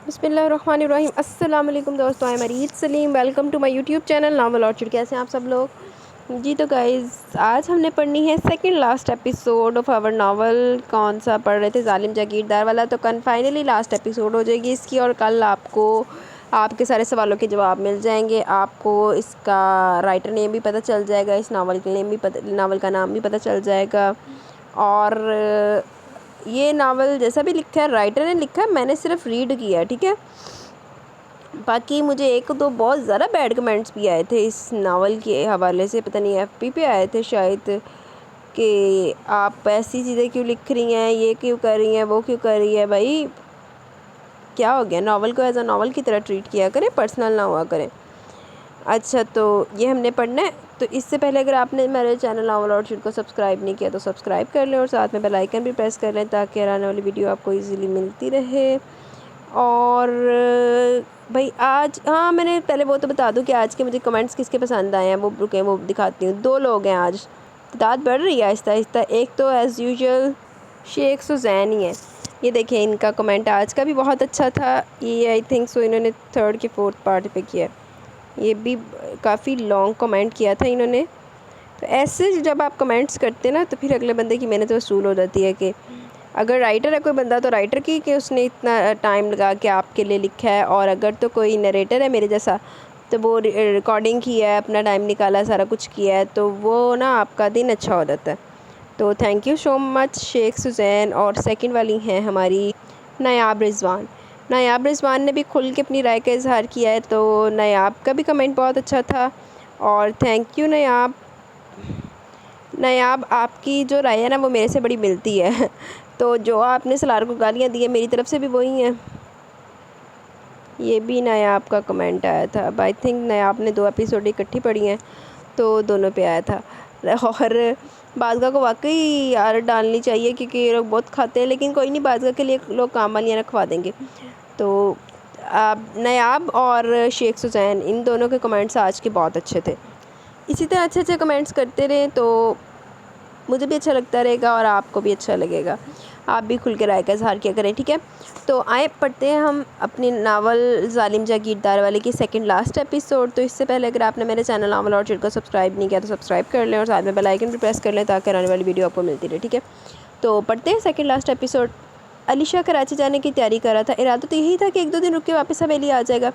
بسم اللہ الرحمن الرحیم۔ السلام علیکم دوستوں، میں Mureed Saleem, welcome to my YouTube channel Novel Orchard. کیسے ہیں آپ سب لوگ؟ جی تو گائز، آج ہم نے پڑھنی ہے second last episode of our novel. کون سا پڑھ رہے تھے؟ ظالم جاگیردار والا۔ تو فائنلی لاسٹ ایپیسوڈ ہو جائے گی اس کی، اور کل آپ کو آپ کے سارے سوالوں کے جواب مل جائیں گے۔ آپ کو اس کا رائٹر نیم بھی پتہ چل جائے گا، اس ناول کا نام بھی پتہ چل جائے گا۔ اور یہ ناول جیسا بھی لکھا ہے، رائٹر نے لکھا ہے، میں نے صرف ریڈ کیا ہے، ٹھیک ہے۔ باقی مجھے ایک دو بہت زیادہ بیڈ کمنٹس بھی آئے تھے اس ناول کے حوالے سے، پتہ نہیں ایف پہ آئے تھے شاید، کہ آپ ایسی چیزیں کیوں لکھ رہی ہیں، یہ کیوں کر رہی ہیں، وہ کیوں کر رہی ہے۔ بھائی کیا ہو گیا؟ ناول کو ایز اے ناول کی طرح ٹریٹ کیا کریں، پرسنل نہ ہوا کریں۔ اچھا، تو یہ ہم نے پڑھنا ہے۔ تو اس سے پہلے اگر آپ نے میرے چینل ناول آرچڈ کو سبسکرائب نہیں کیا تو سبسکرائب کر لیں، اور ساتھ میں بیل آئیکن بھی پریس کر لیں تاکہ آنے والی ویڈیو آپ کو ایزیلی ملتی رہے۔ اور بھائی آج میں نے پہلے وہ تو بتا دوں کہ آج کے مجھے کمنٹس کس کے پسند آئے ہیں، وہ رکیں وہ دکھاتی ہوں۔ 2 لوگ ہیں آج، تعداد بڑھ رہی ہے آہستہ آہستہ۔ ایک تو ایز یوزول شیخ سوزین ہی ہے۔ یہ دیکھیں، ان کا کمنٹ آج کا بھی بہت اچھا تھا۔ یہ آئی تھنک سو انہوں نے 3rd کے 4th پارٹ پہ کیا، یہ بھی کافی لانگ کمنٹ کیا تھا انہوں نے۔ تو ایسے جب آپ کمنٹس کرتے نا تو پھر اگلے بندے کی محنت وصول ہو جاتی ہے، کہ اگر رائٹر ہے کوئی بندہ تو رائٹر کی کہ اس نے اتنا ٹائم لگا کے آپ کے لیے لکھا ہے، اور اگر تو کوئی نریٹر ہے میرے جیسا تو وہ ریکارڈنگ کیا ہے، اپنا ٹائم نکالا، سارا کچھ کیا ہے، تو وہ نا آپ کا دن اچھا ہو جاتا ہے۔ تو thank you so much Sheikh Suzanne. اور سیکنڈ والی ہیں ہماری نایاب رضوان۔ نایاب رضوان نے بھی کھل کے اپنی رائے کا اظہار کیا ہے، تو نایاب کا بھی کمنٹ بہت اچھا تھا، اور تھینک یو نایاب۔ نایاب، آپ کی جو رائے ہے نا وہ میرے سے بڑی ملتی ہے، تو جو آپ نے سلار کو گالیاں دی ہیں میری طرف سے بھی وہی ہیں۔ یہ بھی نایاب کا کمنٹ آیا تھا۔ اب آئی تھنک نایاب نے 2 ایپیسوڈ اکٹھی پڑھی ہیں تو دونوں پہ آیا تھا۔ اور بازگاہ کو واقعی یار ڈالنی چاہیے، کیونکہ یہ لوگ بہت کھاتے ہیں، لیکن کوئی نہیں، بازگاہ کے لیے لوگ کام والیاں رکھوا دیں گے۔ تو نایاب اور شیخ سوزین، ان دونوں کے کمنٹس آج کے بہت اچھے تھے۔ اسی طرح اچھے اچھے کمنٹس کرتے رہیں تو مجھے بھی اچھا لگتا رہے گا اور آپ کو بھی اچھا لگے گا۔ آپ بھی کھل کے رائے کا اظہار کیا کریں، ٹھیک ہے۔ تو آئے پڑھتے ہیں ہم اپنی ناول ظالم جاگیردار والے کی سیکنڈ لاسٹ ایپیسوڈ۔ تو اس سے پہلے اگر آپ نے میرے چینل ناول آرچڈ کو سبسکرائب نہیں کیا تو سبسکرائب کر لیں، اور ساتھ میں بیل آئیکن بھی پریس کر لیں تاکہ آنے والی ویڈیو آپ کو ملتی رہے، ٹھیک ہے۔ تو پڑھتے ہیں second last episode. Alisha Karachi جانے کی تیاری کر رہا تھا۔ ارادہ تو یہی تھا کہ 1-2 دن رک کے واپس حویلی آ جائے گا۔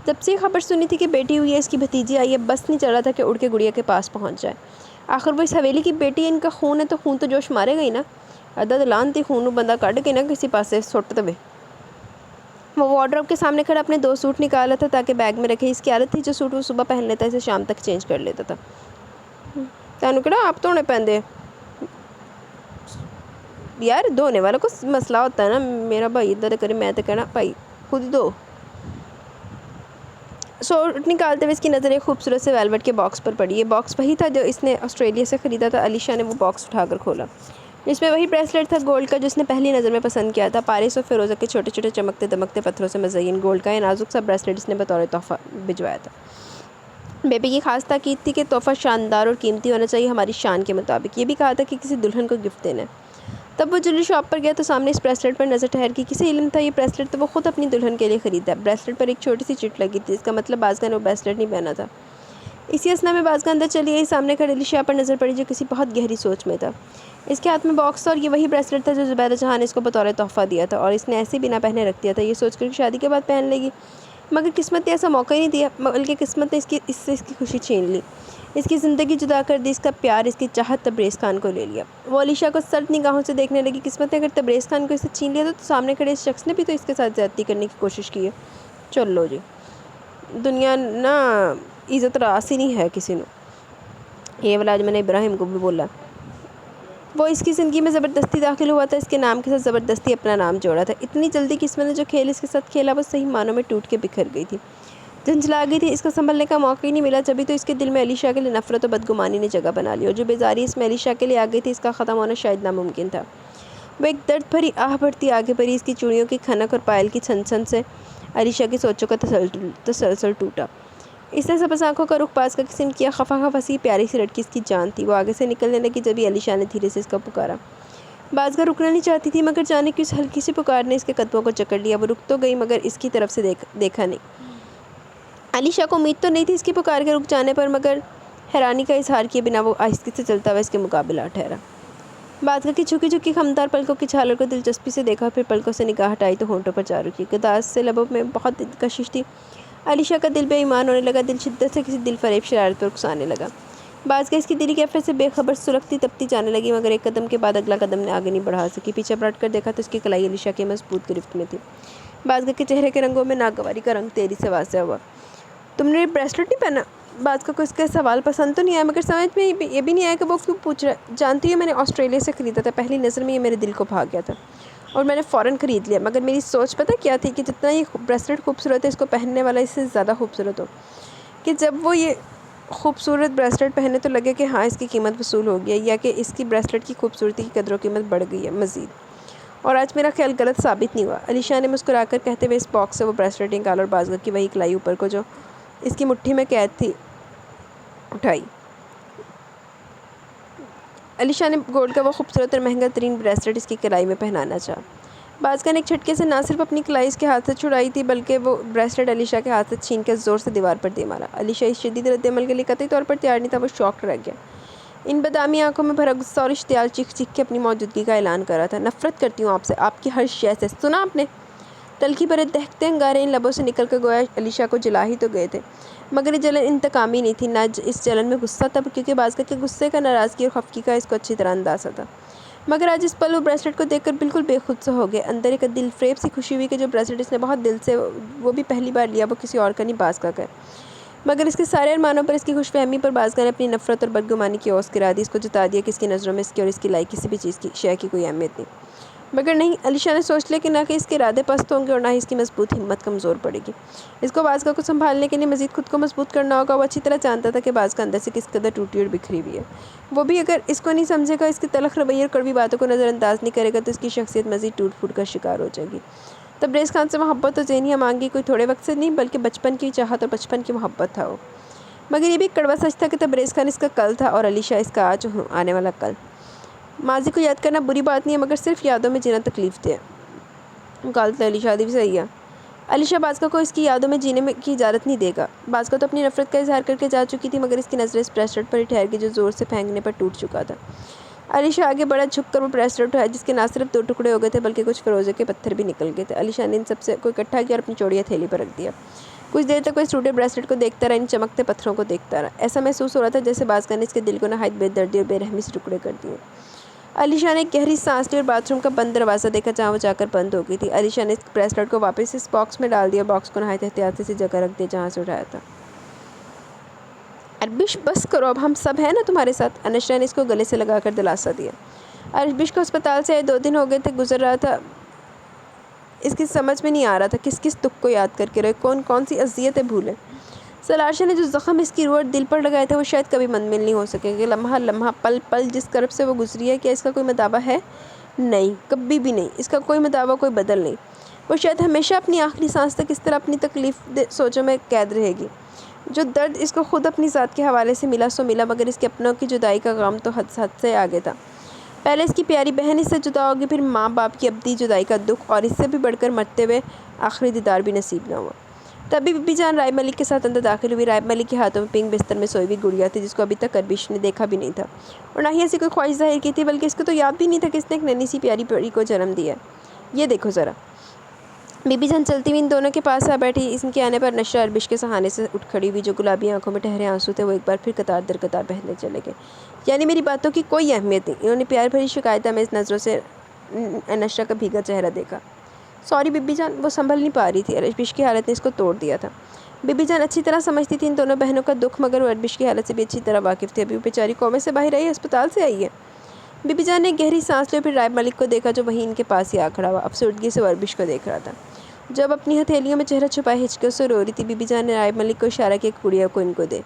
جب سے خبر سنی تھی کہ بیٹی ہوئی ہے، اس کی بھتیجی آئی ہے، بس نہیں چل رہا تھا کہ اڑ کے گڑیا کے پاس پہنچ جائے۔ آخر وہ اس حویلی کی بیٹی ہے، ان کا خون ہے، تو خون تو جوش مارے گئی نا۔ عدد لانتی خون بندہ کٹ کے نا کسی پاس سے سٹ دے۔ وہ وارڈروب کے سامنے کھڑا اپنے 2 سوٹ نکالا تھا تاکہ بیگ میں رکھے۔ اس کی عادت تھی جو سوٹ وہ صبح پہن لیتا ہے اسے شام تک چینج کر لیتا تھا۔ تینوں کہنا آپ تو نہیں پہنتے یار، دھونے والوں کو مسئلہ ہوتا ہے نا۔ میرا بھائی ادھر کرے، میں تو کہنا بھائی خود دو۔ سوٹ نکالتے ہوئے اس کی نظر ایک خوبصورت سے ویلوٹ کے باکس پر پڑی۔ یہ باکس وہی تھا جو اس نے آسٹریلیا سے خریدا تھا۔ علیشہ نے وہ باکس اٹھا کر کھولا، جس میں وہی بریسلیٹ تھا گولڈ کا جو اس نے پہلی نظر میں پسند کیا تھا۔ پارس اور فیروزہ کے چھوٹے چھوٹے چمکتے دمکتے پتھروں سے مزین گولڈ کا یہ نازک سا بریسلیٹ اس نے بطور تحفہ بھجوایا تھا۔ بیبی کی خاص تاکید تھی کہ تحفہ شاندار اور قیمتی ہونا چاہیے، ہماری شان کے مطابق۔ یہ بھی کہا تھا کہ کسی دلہن کو گفٹ دینا ہے۔ تب وہ جویلری شاپ پر گیا تو سامنے اس بریسلیٹ پر نظر ٹھہر گئی۔ کسے علم تھا یہ بریسلیٹ تو وہ خود اپنی دلہن کے لیے خریدا ہے۔ بریسلیٹ پر ایک چھوٹی سی چٹ لگی تھی، اس کا مطلب بازگاہ نے وہ بریسلیٹ نہیں پہنا تھا۔ اسی اثنا میں بازگاہ اندر چلی گئی۔ سامنے کھڑے علیشہ پر نظر پڑی جو کسی بہت گہری سوچ میں تھا۔ اس کے ہاتھ میں باکس تھا اور یہ وہی بریسلیٹ تھا جو زبیدہ جہاں نے اس کو بطور تحفہ دیا تھا، اور اس نے ایسے بنا پہنے رکھ دیا تھا، یہ سوچ کر کہ شادی کے بعد پہن لے گی۔ مگر قسمت نے ایسا موقع ہی نہیں دیا، بلکہ قسمت نے اس سے اس کی خوشی چھین لی، اس کی زندگی جدا کر دی، اس کا پیار، اس کی چاہت تبریز خان کو لے لیا۔ وہ علیشہ کو سرد نگاہوں سے دیکھنے لگی۔ قسمت نے اگر تبریز خان کو اس سے چھین لیا تو سامنے کھڑے اس شخص نے بھی تو اس کے ساتھ زیادتی کرنے کی کوشش کی ہے۔ چلو جی، دنیا نا عزت راس ہی نہیں ہے کسی نے۔ یہ والا آج میں نے ابراہیم کو بھی بولا، وہ اس کی زندگی میں زبردستی داخل ہوا تھا، اس کے نام کے ساتھ زبردستی اپنا نام جوڑا تھا۔ اتنی جلدی قسمت نے جو کھیل اس کے ساتھ کھیلا وہ صحیح معنوں میں ٹوٹ کے بکھر گئی تھی، جھنجھلا گئی تھی۔ اس کا سنبھلنے کا موقع ہی نہیں ملا، جبھی تو اس کے دل میں علیشہ کے لیے نفرت و بدگمانی نے جگہ بنا لی، اور جو بیزاری اس میں علیشہ کے لیے آ گئی تھی اس کا ختم ہونا شاید ناممکن تھا۔ وہ ایک درد بھری آہ بھرتی آگے بڑھی، اس کی چوڑیوں کی کھنک اور پائل کی چھن چھن سے علیشہ کی سوچوں کا تسلسل ٹوٹا۔ اس نے سبز آنکھوں کا رخ باز کا قسم کیا، خفا خفا سی پیاری سی لڑکی اس کی جان تھی۔ وہ آگے سے نکلنے لگی جبھی علیشہ نے دھیرے سے اس کا پکارا، بعض کا رکنا نہیں چاہتی تھی مگر جانے کی اس ہلکی سی پکار نے اس کے قدموں کو جکڑ لیا۔ وہ رک تو گئی مگر اس کی طرف سے دیکھا نہیں۔ علیشا کو امید تو نہیں تھی اس کی پکار کے رک جانے پر، مگر حیرانی کا اظہار کیے بنا وہ آہستگی سے چلتا ہوا اس کے مقابلہ ٹھہرا۔ بعد کا کی جھکی جھکی خمدار پلکوں کی چھالر کو دلچسپی سے دیکھا، پھر پلکوں سے نگاہ ہٹائی تو ہونٹوں پر جا رکی۔ گداز سے لبوں میں بہت دلکشش تھی۔ علیشا کا دل بے ایمان ہونے لگا، دل شدت سے کسی دل فریب شرارت پر اکسانے لگا۔ بعض کا اس کی دلی کیفیت سے بے خبر سلگتی تپتی جانے لگی، مگر ایک قدم کے بعد اگلا قدم نے آگے نہیں بڑھا سکی۔ پیچھے پلٹ کر دیکھا تو اس کی کلائی علیشا کی مضبوط گرفت میں تھی۔ بعض کے چہرے کے رنگوں میں ناگواری کا رنگ تیزی سے واضح ہوا۔ تم نے بریسلٹ نہیں پہنا؟ بعض کو اس کا سوال پسند تو نہیں آیا، مگر سمجھ میں یہ بھی نہیں آیا کہ وہ کیوں پوچھ رہا ہے۔ جانتی ہے میں نے آسٹریلیا سے خریدا تھا، پہلی نظر میں یہ میرے دل کو بھا گیا تھا اور میں نے فوراً خرید لیا، مگر میری سوچ پتہ کیا تھی کہ جتنا یہ بریسلٹ خوبصورت ہے اس کو پہننے والا اس سے زیادہ خوبصورت ہو، کہ جب وہ یہ خوبصورت بریسلٹ پہنے تو لگے کہ ہاں اس کی قیمت وصول ہو گئی ہے، یا کہ اس کی بریسلٹ کی خوبصورتی کی قدر و قیمت بڑھ گئی ہے مزید۔ اور آج میرا خیال غلط ثابت نہیں ہوا۔ علیشا نے مسکرا کر کہتے ہوئے اس باکس سے وہ بریسلٹ نکالا اور بازگا کی وہی کلائی اوپر کو جو اس کی مٹھی میں قید تھی اٹھائی۔ علیشا نے گولڈ کا وہ خوبصورت اور مہنگا ترین بریسلٹ اس کی کلائی میں پہنانا چاہا۔ بازگا نے ایک جھٹکے سے نہ صرف اپنی کلائی اس کے ہاتھ سے چھڑائی تھی بلکہ وہ بریسلٹ علیشا کے ہاتھ سے چھین کر زور سے دیوار پر دے مارا۔ علیشا اس شدید رد عمل کے لیے قطعی طور پر تیار نہیں تھا، وہ شاکڈ رہ گیا۔ ان بادامی آنکھوں میں بھرا غصہ اور اشتعال چیخ چیخ کے اپنی موجودگی کا اعلان کر رہا تھا۔ نفرت کرتی ہوں آپ سے، آپ کی ہر شے سے۔ سنا آپ نے؟ تلخی بھرے دہکتے انگارے ان لبوں سے نکل کر گویا علیشا کو جلا ہی تو گئے تھے، مگر یہ جلن انتقامی نہیں تھی، نہ اس جلن میں غصہ تھا، کیونکہ بازگا کے غصے کا، ناراضگی اور خفگی کا اس کو اچھی طرح اندازہ تھا۔ مگر آج اس پل وہ بریسلٹ کو دیکھ کر بالکل بے خود سے ہو گئے۔ اندر ایک دل فریب سی خوشی ہوئی کہ جو بریسلٹ اس نے بہت دل سے وہ بھی پہلی بار لیا، وہ کسی اور کا نہیں بازگا کا ہے۔ مگر اس کے سارے ارمانوں پر، اس کی خوش فہمی پر بازگا نے اپنی نفرت اور بدگمانی کی اوس گرا دی۔ اس کو جتا دیا کہ اس کی نظروں میں اس کی اور اس کی لائی کسی بھی چیز کی شے کی کوئی اہمیت نہیں۔ مگر نہیں، علیشا نے سوچ لیا کہ نہ کہ اس کے ارادے پست ہوں گے اور نہ ہی اس کی مضبوط ہمت کمزور پڑے گی۔ اس کو بازگا کو سنبھالنے کے لیے مزید خود کو مضبوط کرنا ہوگا۔ وہ اچھی طرح جانتا تھا کہ بازگا اندر سے کس قدر ٹوٹی اور بکھری ہوئی ہے۔ وہ بھی اگر اس کو نہیں سمجھے گا، اس کی تلخ رویے اور کڑوی باتوں کو نظر انداز نہیں کرے گا تو اس کی شخصیت مزید ٹوٹ پھوٹ کا شکار ہو جائے گی۔ تبریز خان سے محبت و ذہنی ہمانگی کوئی تھوڑے وقت سے نہیں بلکہ بچپن کی چاہت اور بچپن کی محبت تھا وہ۔ مگر یہ بھی کڑوا سچ تھا کہ تبریز خان اس کا کل تھا اور علیشا اس کا آج آنے والا کل۔ ماضی کو یاد کرنا بری بات نہیں ہے، مگر صرف یادوں میں جینا تکلیف دہ ہے۔ غلط ہے، علیشا بھی صحیح ہے۔ علیشا بازگا کو اس کی یادوں میں جینے کی اجازت نہیں دے گا۔ بازگا تو اپنی نفرت کا اظہار کر کے جا چکی تھی، مگر اس کی نظریں اس بریسلٹ پر ہی ٹھہر گئی جو زور سے پھینکنے پر ٹوٹ چکا تھا۔ علیشا آگے بڑھا، جھک کر وہ بریسلٹ اٹھایا جس کے نہ صرف 2 ٹکڑے ہو گئے تھے بلکہ کچھ فروزے کے پتھر بھی نکل گئے تھے۔ علیشا نے ان سب سے کو اکٹھا کیا اور اپنی چوڑی ہتھیلی پر رکھ دیا۔ کچھ دیر تک وہ اس ٹوٹے بریسلٹ کو دیکھتا رہا، ان چمکتے پتھروں کو دیکھتا رہا۔ ایسا محسوس ہو رہا تھا جیسے بازگا نے اس کے دل کو نہایت بے دردی اور بے رحمی سے ٹکڑے کر دیے۔ علیشا نے ایک گہری سانس لی اور باتھ روم کا بند دروازہ دیکھا جہاں وہ جا کر بند ہو گئی تھی۔ علیشا نے اس بریسلٹ کو واپس اس باکس میں ڈال دیا اور باکس کو نہایت احتیاط سے اسی جگہ رکھ دیا جہاں سے اٹھایا تھا۔ اربش بس کرو، اب ہم سب ہیں نا تمہارے ساتھ، انشا نے اس کو گلے سے لگا کر دلاسا دیا۔ اربش کو اسپتال سے 2 دن ہو گئے تھے گزر رہا تھا، اس کی سمجھ میں نہیں آ رہا تھا کس کس دکھ کو یاد کر کے رہے، کون کون سی اذیتیں بھولے۔ سلاشا نے جو زخم اس کی روح اور دل پر لگائے تھے وہ شاید کبھی منمل نہیں ہو سکیں گے۔ لمحہ لمحہ، پل پل جس کرب سے وہ گزری ہے، کیا اس کا کوئی مداوع ہے؟ نہیں، کبھی بھی نہیں، اس کا کوئی مداوع، کوئی بدل نہیں۔ وہ شاید ہمیشہ اپنی آخری سانس تک اس طرح اپنی تکلیف دہ سوچوں میں قید رہے گی۔ جو درد اس کو خود اپنی ذات کے حوالے سے ملا سو ملا، مگر اس کے اپنوں کی جدائی کا غم تو حد سے آگے تھا۔ پہلے اس کی پیاری بہن اس سے جدا ہوگی، پھر ماں باپ کی ابدی جدائی کا دکھ، اور اس سے بھی بڑھ کر مرتے ہوئے آخری دیدار بھی نصیب نہ ہوا۔ تبھی بی جان رائے ملک کے ساتھ اندر داخل ہوئی۔ رائے ملک کے ہاتھوں میں پنک بستر میں سوئی ہوئی گڑیا تھی جس کو ابھی تک اربش نے دیکھا بھی نہیں تھا اور نہ ہی ایسی کوئی خواہش ظاہر کی تھی، بلکہ اس کو تو یاد بھی نہیں تھا کہ اس نے ایک ننھی سی پیاری پری کو جنم دیا ہے۔ یہ دیکھو ذرا۔ بی جان چلتی ہوئی ان دونوں کے پاس آ بیٹھی۔ ان کے آنے پر نشہ اربش کے سہانے سے اٹھ کھڑی ہوئی۔ جو گلابی آنکھوں میں ٹھہرے آنسو تھے وہ ایک بار پھر قطار در قطار بہنے چلے گئے۔ یعنی میری باتوں کی کوئی اہمیت نہیں؟ انہوں نے پیار بھری شکایت آمیز نظروں سے نشہ کا بھیگا چہرہ دیکھا۔ سوری بی جان، وہ سنبھل نہیں پا رہی تھی، اربش کی حالت نے اس کو توڑ دیا تھا۔ بی جان اچھی طرح سمجھتی تھی ان دونوں بہنوں کا دکھ، مگر وہ اربش کی حالت سے بھی اچھی طرح واقف تھی۔ ابھی وہ بیچاری کومے سے باہر آئی ہے، اسپتال سے آئی ہے۔ بی جان نے گہری سانس لی اور پھر رائے ملک کو دیکھا جو وہیں ان کے پاس ہی آ کھڑا ہوا۔ افسردگی سے وہ اربش کو دیکھ رہا تھا جو اب اپنی ہتھیلیوں میں چہرہ چھپائے ہچکیوں سے رو رہی تھی۔ بی جان نے رائے ملک کو اشارہ کیا کہ گڑیا کو ان کو دے۔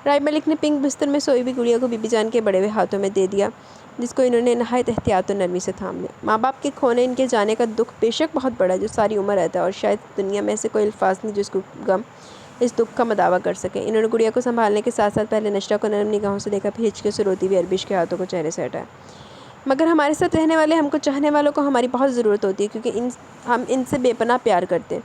رائے ملک نے پنک بستر میں سوئی ہوئی گڑیا کو بی جان کے بڑے ہوئے ہاتھوں میں دے دیا جس کو انہوں نے نہایت احتیاط و نرمی سے تھام لیا۔ ماں باپ کے کھونے، ان کے جانے کا دکھ بے شک بہت بڑا ہے جو ساری عمر رہتا ہے، اور شاید دنیا میں ایسے کوئی الفاظ نہیں جو اس کو غم اس دکھ کا مداوع کر سکیں۔ انہوں نے گڑیا کو سنبھالنے کے ساتھ ساتھ پہلے نشہ کو نرم نگاہوں سے دیکھا، پھر ہچکیوں سے روتی ہوئی اربش کے ہاتھوں کو چہرے سے ہٹایا۔ مگر ہمارے ساتھ رہنے والے ہم کو چاہنے والوں کو ہماری بہت ضرورت ہوتی ہے، کیونکہ ہم ان سے بے پناہ پیار کرتے ہیں،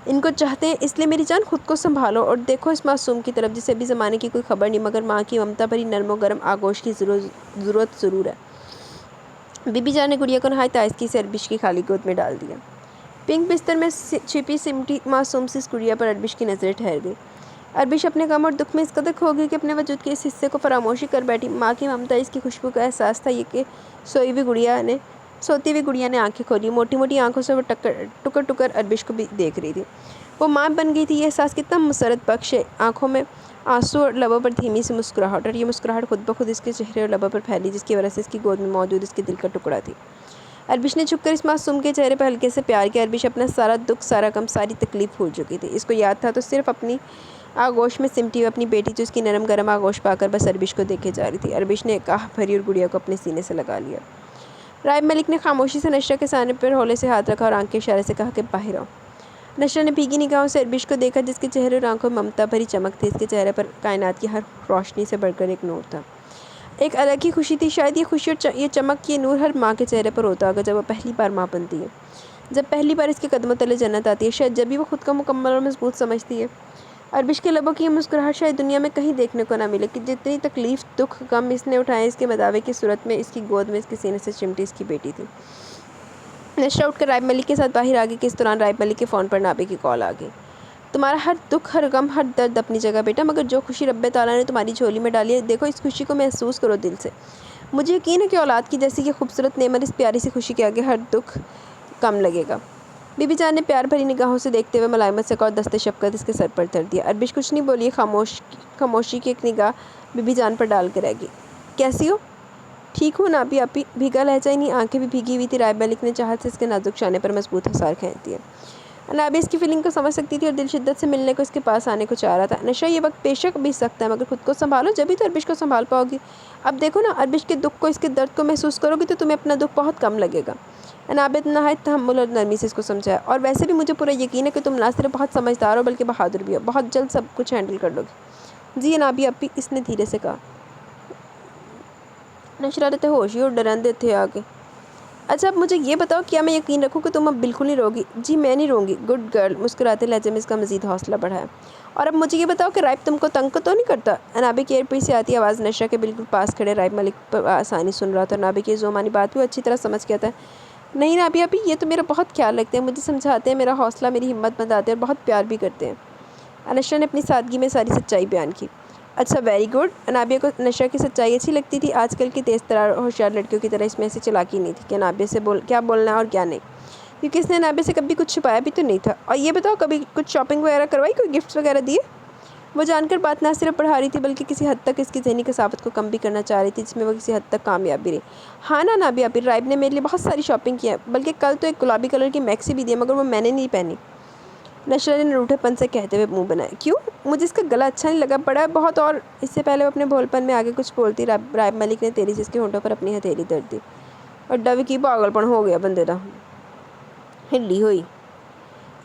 ان کو چاہتے ہیں۔ اس لیے میری جان خود کو سنبھالو اور دیکھو اس معصوم کی طرف جسے ابھی زمانے کی کوئی خبر نہیں، مگر ماں کی ممتا بھری نرم و گرم آغوش کی ضرورت ضرور ہے۔ بی بی جان نے گڑیا کو نہایت آہستگی سے اربش کی خالی گود میں ڈال دیا۔ پنک بستر میں چھپی سمٹی معصوم سی اس گڑیا پر اربش کی نظریں ٹھہر گئی۔ اربش اپنے غم اور دکھ میں اس قدر کھو گئی کہ اپنے وجود کے اس حصے کو فراموشی کر بیٹھی۔ ماں کی ممتا، اس کی خوشبو کا احساس تھا یہ کہ سوتی ہوئی گڑیا نے آنکھیں کھولی، موٹی موٹی آنکھوں سے وہ ٹکر ٹکر اربش کو بھی دیکھ رہی تھی۔ وہ ماں بن گئی تھی، یہ احساس کتنا مسرت بخش ہے۔ آنکھوں میں آنسو اور لبوں پر دھیمی سی مسکراہٹ، اور یہ مسکراہٹ خود بخود اس کے چہرے اور لبوں پر پھیلی، جس کی وجہ سے اس کی گود میں موجود اس کے دل کا ٹکڑا تھی۔ اربش نے جھک کر اس معصوم کے چہرے پر ہلکے سے پیار کیا۔ اربش اپنا سارا دکھ، سارا غم، ساری تکلیف بھول چکی تھی۔ اس کو یاد تھا تو صرف اپنی آغوش میں سمٹی ہوئی اپنی بیٹی، جو اس کی نرم گرم آغوش پا کر بس اربش کو دیکھے جا رہی تھی۔ اربش نے ایک آہ بھری اور گڑیا کو اپنے سینے سے لگا لیا۔ رائب ملک نے خاموشی سے نشرہ کے سامنے پر ہولے سے ہاتھ رکھا اور آنکھ کے اشارے سے کہا کہ باہر آؤ۔ نشرہ نے بھیگی نگاہوں سے اربش کو دیکھا، جس کے چہرے اور آنکھوں میں ممتا بھری چمک تھی۔ اس کے چہرے پر کائنات کی ہر روشنی سے بڑھ کر ایک نور تھا، ایک الگ ہی خوشی تھی۔ شاید یہ خوشی اور یہ چمک، یہ نور ہر ماں کے چہرے پر ہوتا ہوگا جب وہ پہلی بار ماں بنتی ہے، جب پہلی بار اس کے قدموں تلے جنت آتی ہے، شاید جبھی وہ خود کو مکمل اور مضبوط سمجھتی ہے۔ اربش کے لبوں کی یہ مسکراہٹ شاید دنیا میں کہیں دیکھنے کو نہ ملے کہ جتنی تکلیف، دکھ، غم اس نے اٹھائے، اس کے مداوع کی صورت میں اس کی گود میں اس کے سینے سے چمٹی اس کی بیٹی تھی۔ نشرہ اٹھ کر رائب ملک کے ساتھ باہر آ گئی کہ اس دوران رائب ملک کے فون پر نابے کی کال آ گئی۔ تمہارا ہر دکھ، ہر غم، ہر درد اپنی جگہ بیٹا، مگر جو خوشی رب تعالیٰ نے تمہاری جھولی میں ڈالی ہے، دیکھو اس خوشی کو محسوس کرو دل سے۔ مجھے یقین ہے کہ اولاد کی جیسی یہ خوبصورت نعمت اس پیاری سی خوشی کے آگے ہر دکھ کم لگے گا۔ بی بی جان نے پیار بھری نگاہوں سے دیکھتے ہوئے ملائمت سے کہا اور دست شفقت اس کے سر پر دھر دیا۔ اربش کچھ نہیں بولی، خاموشی کی ایک نگاہ بی بی جان پر ڈال کے رہ گئی۔ کیسی ہو؟ ٹھیک ہوں نابی آپی۔ بھیگا لہجہ، نہیں آنکھیں بھی بھیگی ہوئی تھی۔ رائب ملک نے چاہت سے اس کے نازک شانے پر مضبوط حصار کھینچ دیا۔ نابی اس کی فیلنگ کو سمجھ سکتی تھی اور دل شدت سے ملنے کو اس کے پاس آنے کو چاہ رہا تھا۔ نشرہ یہ وقت بے شک بھی سخت ہے، مگر خود کو سنبھالو، جبھی تو اربش کو سنبھال پاؤ گی۔ اب دیکھو نا، اربش کے دکھ کو، اس کے درد کو محسوس کرو گی تو تمہیں اپنا دکھ بہت کم لگے گا۔ نابی نے نہایت تحمل اور نرمی سے اس کو سمجھایا۔ اور ویسے بھی مجھے پورا یقین ہے کہ تم نہ صرف بہت سمجھدار ہو بلکہ بہادر بھی ہو، بہت جلد سب کچھ ہینڈل کر لو گی۔ جی نابی آپی، اس نے دھیرے سے کہا۔ نشرہ رہتے ہوشی اور ڈرندے تھے آگے۔ اچھا اب مجھے یہ بتاؤ، کیا میں یقین رکھوں کہ تم اب بالکل نہیں رو گی؟ جی میں نہیں روں گی، گڈ گرل، مسکراتے لہجے میں اس کا مزید حوصلہ بڑھایا۔ اور اب مجھے یہ بتاؤ کہ رائب تم کو تنگ تو نہیں کرتا؟ نابی کی ایئر پی سے آتی آواز نشرہ کے بالکل پاس کھڑے رائب ملک پر آسانی سن رہا تھا، اور نابی کی زومانی بات بھی وہ اچھی طرح سمجھ گیا تھا۔ نہیں نابی آپی، یہ تو میرا بہت خیال رکھتے ہیں، مجھے سمجھاتے ہیں، میرا حوصلہ، میری ہمت بندھاتے ہیں اور بہت پیار بھی کرتے ہیں۔ نشرہ نے اپنی سادگی میں ساری سچائی بیان کی۔ اچھا ویری گڈ۔ نابیہ کو نشرہ کی سچائی اچھی لگتی تھی۔ آج کل کی تیز ترار اور ہوشیار لڑکیوں کی طرح اس میں ایسی چالاکی نہیں تھی کہ نابیہ سے کیا بولنا ہے اور کیا نہیں، کیونکہ اس نے نابیہ سے کبھی کچھ چھپایا بھی تو نہیں تھا۔ اور یہ بتاؤ، کبھی کچھ شاپنگ وغیرہ کروائی، کوئی گفٹس وغیرہ دیے؟ وہ جان کر بات نہ صرف بڑھا رہی تھی بلکہ کسی حد تک اس کی ذہنی کثافت کو کم بھی کرنا چاہ رہی تھی، جس میں وہ کسی حد تک کامیاب بھی رہی۔ ہاں نا نابیہ آپی، رائب نے میرے لیے بہت ساری شاپنگ کی ہے، بلکہ کل تو ایک گلابی کلر کی میکسی بھی دی ہے، مگر وہ میں نے نہیں پہنی۔ نشرہ نے روٹھے پن سے کہتے ہوئے منہ بنایا۔ کیوں؟ مجھے اس کا گلا اچھا نہیں لگا، بڑا ہے بہت۔ اور اس سے پہلے وہ اپنے بھول پن میں آگے کچھ بولتی، رائب ملک نے تیزی سے اس کے ہونٹوں پر اپنی ہتھیلی دھر دی۔ اور ڈوی کی پاگل پن ہو گیا بندے دا، ہلی ہوئی۔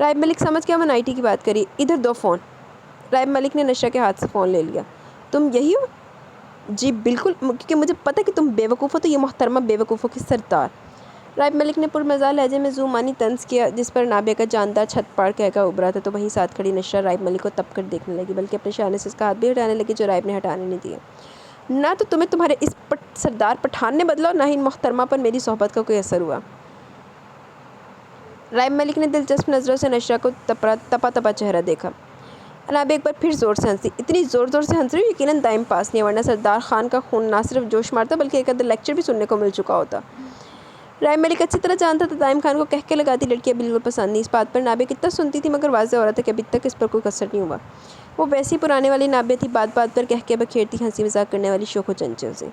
رائب ملک سمجھ گیا وہ نائٹی کی بات کری۔ ادھر دو فون۔ رائب ملک نے نشرہ کے ہاتھ سے فون لے لیا۔ تم یہی ہو؟ جی بالکل، کیونکہ مجھے پتہ کہ تم بیوقوف ہو، تو یہ محترمہ بیوقوفوں کی سردار۔ رائب ملک نے پرمزاح لہجے میں زومانی طنز کیا، جس پر نابیہ کا جاندار چھت پاڑ کہکا ابھرا تھا، تو وہیں ساتھ کھڑی نشرہ رائب ملک کو تپ کر دیکھنے لگی، بلکہ اپنے شانے سے اس کا ہاتھ بھی ہٹانے لگی جو رائب نے ہٹانے نہیں دیا۔ نہ تو تمہیں تمہارے اس سردار پٹھان نے بدلا، اور نہ ہی ان محترمہ پر میری صحبت کا کوئی اثر ہوا۔ رائب ملک نے دلچسپ نظروں سے نشرہ کو تپا چہرہ دیکھا۔ نابیہ ایک بار پھر زور سے ہنسی، اتنی زور سے ہنس رہی ہو، یقیناً دائم پاس نہیں ہے، ورنہ سردار خان کا خون نہ صرف جوش مارتا بلکہ ایک ادھر لیکچر بھی سننے کو مل چکا ہوتا۔ رائب ملک اچھی طرح جانتا تھا دائم خان کو کہکے لگاتی لڑکیاں بالکل پسند نہیں۔ اس بات پر نابیہ کتنا سنتی تھی، مگر واضح ہو رہا تھا کہ ابھی تک اس پر کوئی اثر نہیں ہوا۔ وہ ویسی پرانے والی نابیہ تھی، بات بات پر کہکے بکھیرتی، ہنسی مذاق کرنے والی، شوخ و چنچل سے۔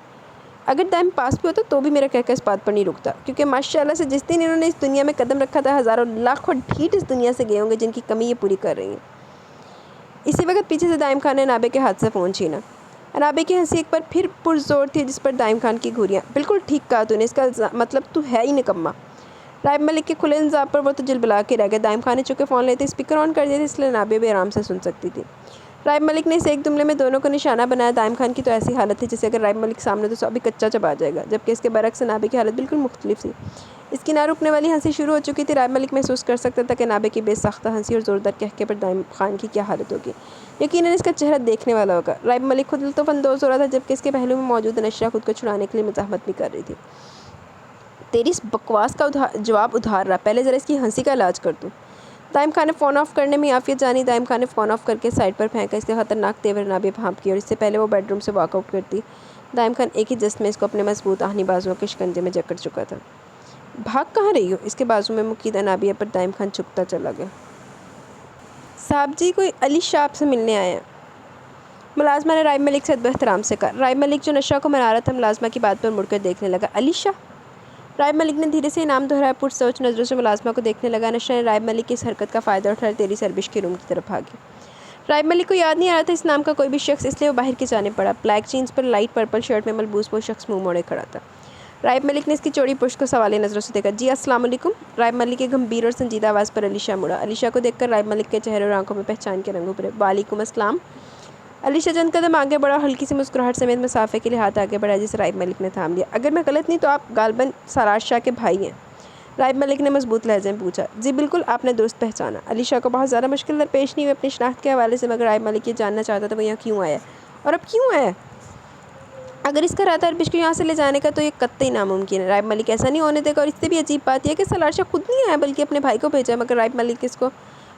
اگر دائم پاس بھی ہوتا تو بھی میرا کہکا اس بات پر نہیں رکتا، کیونکہ ماشاءاللہ سے جس دن انہوں نے اس دنیا میں قدم رکھا تھا، ہزاروں لاکھوں ڈھیٹ اس دنیا سے گئے ہوں گے جن کی کمی یہ پوری کر رہی ہیں۔ اسی وقت پیچھے سے دائم خان نے نابیہ کے ہاتھ سے فون چھینا۔ نابیہ کی ہنسی ایک بار پھر پرزور تھی، جس پر دائم خان کی گھوریاں۔ بالکل ٹھیک کہا تو نے، اس کا مطلب تو ہے ہی نکما۔ رائب ملک کے کھلے انضاب پر وہ تو جل بلا کے رہ گئے۔ دائم خان نے چونکہ فون لیتے اسپیکر آن کر دیا تھا، اس لیے نابیہ بھی آرام سے سن سکتی تھی۔ رائب ملک نے اس ایک جملے میں دونوں کو نشانہ بنایا۔ دائم خان کی تو ایسی حالت تھی جیسے اگر رائب ملک سامنے تو ابھی کچا چبا جائے گا، جبکہ اس کے برعکس نابے کی حالت بالکل مختلف تھی۔ اس کی نہ رکنے والی ہنسی شروع ہو چکی تھی۔ رائب ملک محسوس کر سکتا تھا کہ نابے کی بے ساختہ ہنسی اور زوردار قہقہے پر دائم خان کی کیا حالت ہوگی۔ یقیناً اس کا چہرہ دیکھنے والا ہوگا۔ رائب ملک خود لطف اندوز ہو رہا تھا، جبکہ اس کے پہلو میں موجود نشرہ خود کو چھڑانے کے لیے مزاحمت بھی کر رہی تھی۔ تیری اس بکواس کا جواب ادھار رہا، پہلے ذرا اس کی ہنسی کا علاج کر دوں۔ دائم خان نے فون آف کرنے میں عافیت جانی۔ دائم خان نے فون آف کر کے سائڈ پر پھینکا۔ اس کے خطرناک تیور نابے بھانپ کی اور اس سے پہلے وہ بیڈ روم سے واک آؤٹ کرتی، دائم خان ایک ہی جست میں اس کو اپنے مضبوط آہنی بازوؤں کے شکنجے میں جکڑ چکا تھا۔ بھاگ کہاں رہی ہو؟ اس کے بازو میں مقیدہ نابیہ پر دائم خان چھکتا چلا گیا۔ صاحب جی، کوئی علی شاہ آپ سے ملنے آئے ہیں، ملازمہ نے رائب ملک سے ادب احترام سے کہا۔ رائب ملک جو نشرہ کو منا رہا تھا ملازمہ کی بات پر مڑ کر دیکھنے لگا۔ علی شاہ؟ رائب ملک نے دھیرے سے انعام دہرایا، پرسوچ نظروں سے ملازمہ کو دیکھنے لگا۔ نشرہ نے رائب ملک کی اس حرکت کا فائدہ اٹھا تیری سربش کے روم کی طرف بھاگی۔ رائب ملک کو یاد نہیں آ رہا تھا اس نام کا کوئی بھی شخص، اس لیے وہ باہر کی جانب پڑا۔ بلیک جینز پر لائٹ پرپل شرٹ میں ملبوس وہ شخص منہ موڑے کھڑا تھا۔ رائب ملک نے اس کی چوڑی پشت کو سوالیہ نظروں سے دیکھا۔ جی السلام علیکم۔ رائب ملک کی گمبھیر اور سنجیدہ آواز پر علی شاہ مڑا۔ علی شاہ کو دیکھ کر رائب ملک کے چہرے اور آنکھوں میں پہچان کے رنگ ابھرے۔ وعلیکم السلام۔ علی شاہ چند قدم آگے بڑھا، ہلکی سی مسکراہٹ سمیت مسافے کے لیے ہاتھ آگے بڑھایا، جسے رائب ملک نے تھام لیا۔ اگر میں غلط نہیں تو آپ غالباً سالار شاہ کے بھائی ہیں؟ رائب ملک نے مضبوط لہجے میں پوچھا۔ جی بالکل، آپ نے درست پہچانا۔ علی شاہ کو بہت زیادہ مشکل درپیش نہیں ہوئی اپنی شناخت کے حوالے سے، مگر رائب ملک یہ جاننا چاہتا تھا وہ یہاں کیوں آیا اور اب کیوں آیا۔ اگر اس کا ارادہ اربش کو یہاں سے لے جانے کا تو یہ قطعی ناممکن ہے۔ رائب ملک ایسا نہیں ہونے دے گا، اور اس سے بھی عجیب بات یہ ہے کہ سالار شاہ خود نہیں آیا بلکہ اپنے بھائی کو بھیجا، مگر رائب ملک اس کو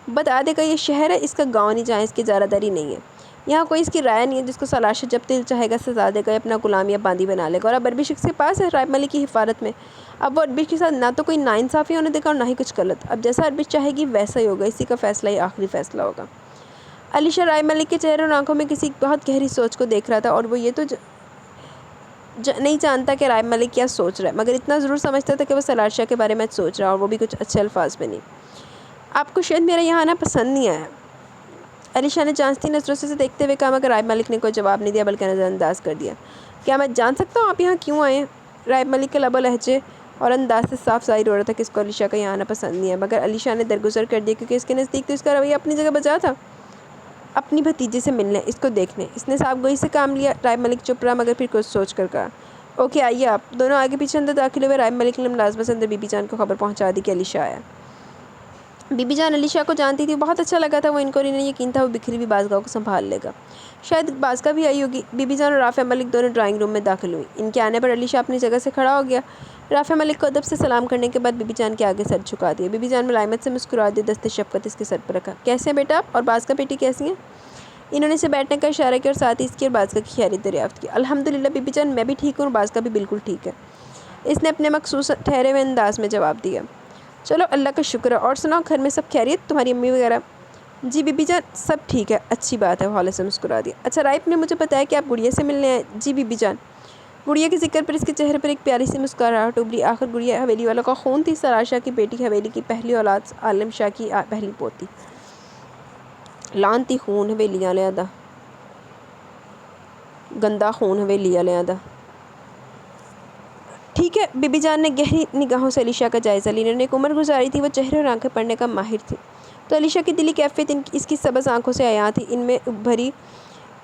بتا دے گا یہ شہر ہے، اس کا گاؤں نہیں جہاں اس کی اجارہ داری نہیں ہے۔ یہاں کوئی اس کی رائے نہیں ہے، جس کو سالار شاہ جب دل چاہے گا سزا دے گا یا اپنا غلام یا باندی بنا لے گا، اور اب اربش اس کے پاس ہے رائب ملک کی حفاظت میں۔ اب وہ اربش کے ساتھ نہ تو کوئی ناانصافی ہونے دے گا اور نہ ہی کچھ غلط۔ اب جیسا اربش چاہے گی ویسا ہی ہوگا، اسی کا فیصلہ ہی آخری فیصلہ ہوگا۔ علی شاہ رائب ملک کے چہرے اور آنکھوں میں کسی بہت گہری سوچ کو دیکھ رہا تھا، اور وہ یہ تو نہیں جانتا کہ رائب ملک کیا سوچ رہا ہے، مگر اتنا ضرور سمجھتا تھا کہ وہ سالار شاہ کے بارے میں سوچ رہا، اور وہ بھی کچھ اچھے الفاظ میں نہیں۔ آپ کو شاید میرا یہاں آنا پسند نہیں آیا، علی شاہ نے جانچتی نظروں سے دیکھتے ہوئے کہا، مگر رائب ملک نے کوئی جواب نہیں دیا بلکہ نظر انداز کر دیا۔ کیا میں جان سکتا ہوں آپ یہاں کیوں آئے ہیں؟ رائب ملک کے لب و لہجے اور انداز سے صاف ظاہر ہو رہا تھا کہ اس کو علی شاہ کا یہاں آنا پسند نہیں ہے، مگر علی شاہ نے درگزر کر دیا کیونکہ اس کے نزدیک تو اس کا رویہ اپنی جگہ بجا تھا۔ اپنی بھتیجے سے ملنے، اس کو دیکھنے، اس نے صاحب گوئی سے کام لیا۔ رائب ملک چپ رہا، مگر پھر کچھ سوچ کر کہا، اوکے آئیے آپ دونوں آگے پیچھے اندر داخل ہوئے۔ رائب ملک نے ملازمہ سے اندر بی بی جان کو خبر پہنچا دی کہ علی شاہ آیا۔ بی بی جان علی شاہ کو جانتی تھی، بہت اچھا لگا تھا وہ ان کو، اور انہیں یقین تھا وہ بکھری ہوئی بازگاہ کو سنبھال لے گا۔ شاید بازگاہ بھی آئی ہوگی۔ بی بی جان اور رافع ملک دونوں ڈرائنگ روم میں داخل ہوئی۔ ان کے آنے پر علی شاہ اپنی جگہ سے کھڑا ہو گیا۔ رافع ملک کو ادب سے سلام کرنے کے بعد بی بی جان کے آگے سر جھکا دیا۔ بی بی جان ملائمت سے مسکرا دی، دست شفقت اس کے سر پر رکھا۔ کیسے ہیں بیٹا آپ، اور بازگاہ بیٹی کیسی ہیں؟ انہوں نے اسے بیٹھنے کا اشارہ کیا اور ساتھ ہی اس کی اور بازگاہ کی خیریت دریافت کی۔ الحمدللہ بی بی جان، میں بھی ٹھیک ہوں اور بازگاہ بھی بالکل ٹھیک ہے، اس نے اپنے مخصوص ٹھہرے ہوئے انداز میں جواب دیا۔ چلو اللہ کا شکر ہے، اور سناؤ گھر میں سب خیریت، تمہاری امی وغیرہ؟ جی بی بی جان سب ٹھیک ہے، اچھی بات ہے، حوالے سے مسکرا دیا۔ اچھا رائب نے مجھے بتایا کہ آپ گڑیا سے ملنے آئے؟ جی بی بی جان۔ گڑیا کے ذکر پر اس کے چہرے پر ایک پیاری سی مسکراہٹ ابھری۔ آخر گڑیا حویلی والوں کا خون تھی، سالار شاہ کی بیٹی، حویلی کی پہلی اولاد، عالم شاہ کی پہلی پوتی۔ لعنتی خون حویلی والے دا، گندا خون حویلی والے دا۔ ٹھیک ہے، بی بی جان نے گہری نگاہوں سے علی شاہ کا جائزہ لیا۔ انہوں نے ایک عمر گزاری تھی، وہ چہرے اور آنکھیں پڑھنے کا ماہر تھی، تو علی شاہ کی دلی کیفیت اس کی سبز آنکھوں سے عیاں تھی، ان میں بھری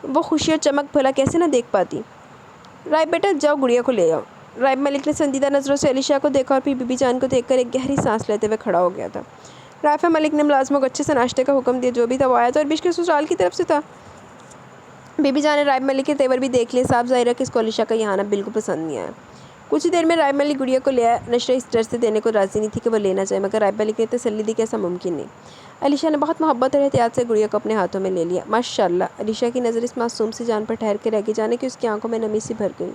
وہ خوشی اور چمک بھلا کیسے نہ دیکھ پاتی۔ رائب بیٹا جاؤ گڑیا کو لے آؤ۔ رائب ملک نے سنجیدہ نظروں سے علی شاہ کو دیکھا اور پھر بی بی جان کو دیکھ کر ایک گہری سانس لیتے ہوئے کھڑا ہو گیا تھا۔ رافع ملک نے ملازموں کو اچھے سے ناشتے کا حکم دیا، جو بھی تھا وہ آیا تو اربش کے سسرال کی طرف سے تھا۔ بی بی جان نے رائب ملک کے تیور بھی دیکھ لیے، صاف ظاہر ہے کہ اس کو علی شاہ کا یہاں آنا بالکل پسند نہیں آیا۔ کچھ ہی دیر میں رائب ملک گڑیا کو لے آیا۔ نشرہ اس ڈر سے دینے کو راضی نہیں تھی کہ وہ لینا چاہے، مگر رائب ملک نے تسلی دی کہ ایسا ممکن نہیں۔ علی شاہ نے بہت محبت اور احتیاط سے گڑیا کو اپنے ہاتھوں میں لے لیا۔ ماشاءاللہ، علی شاہ کی نظر اس معصوم سی جان پر ٹھہر کے رہ گئی، جانے کہ اس کی آنکھوں میں نمی سی بھر گئی۔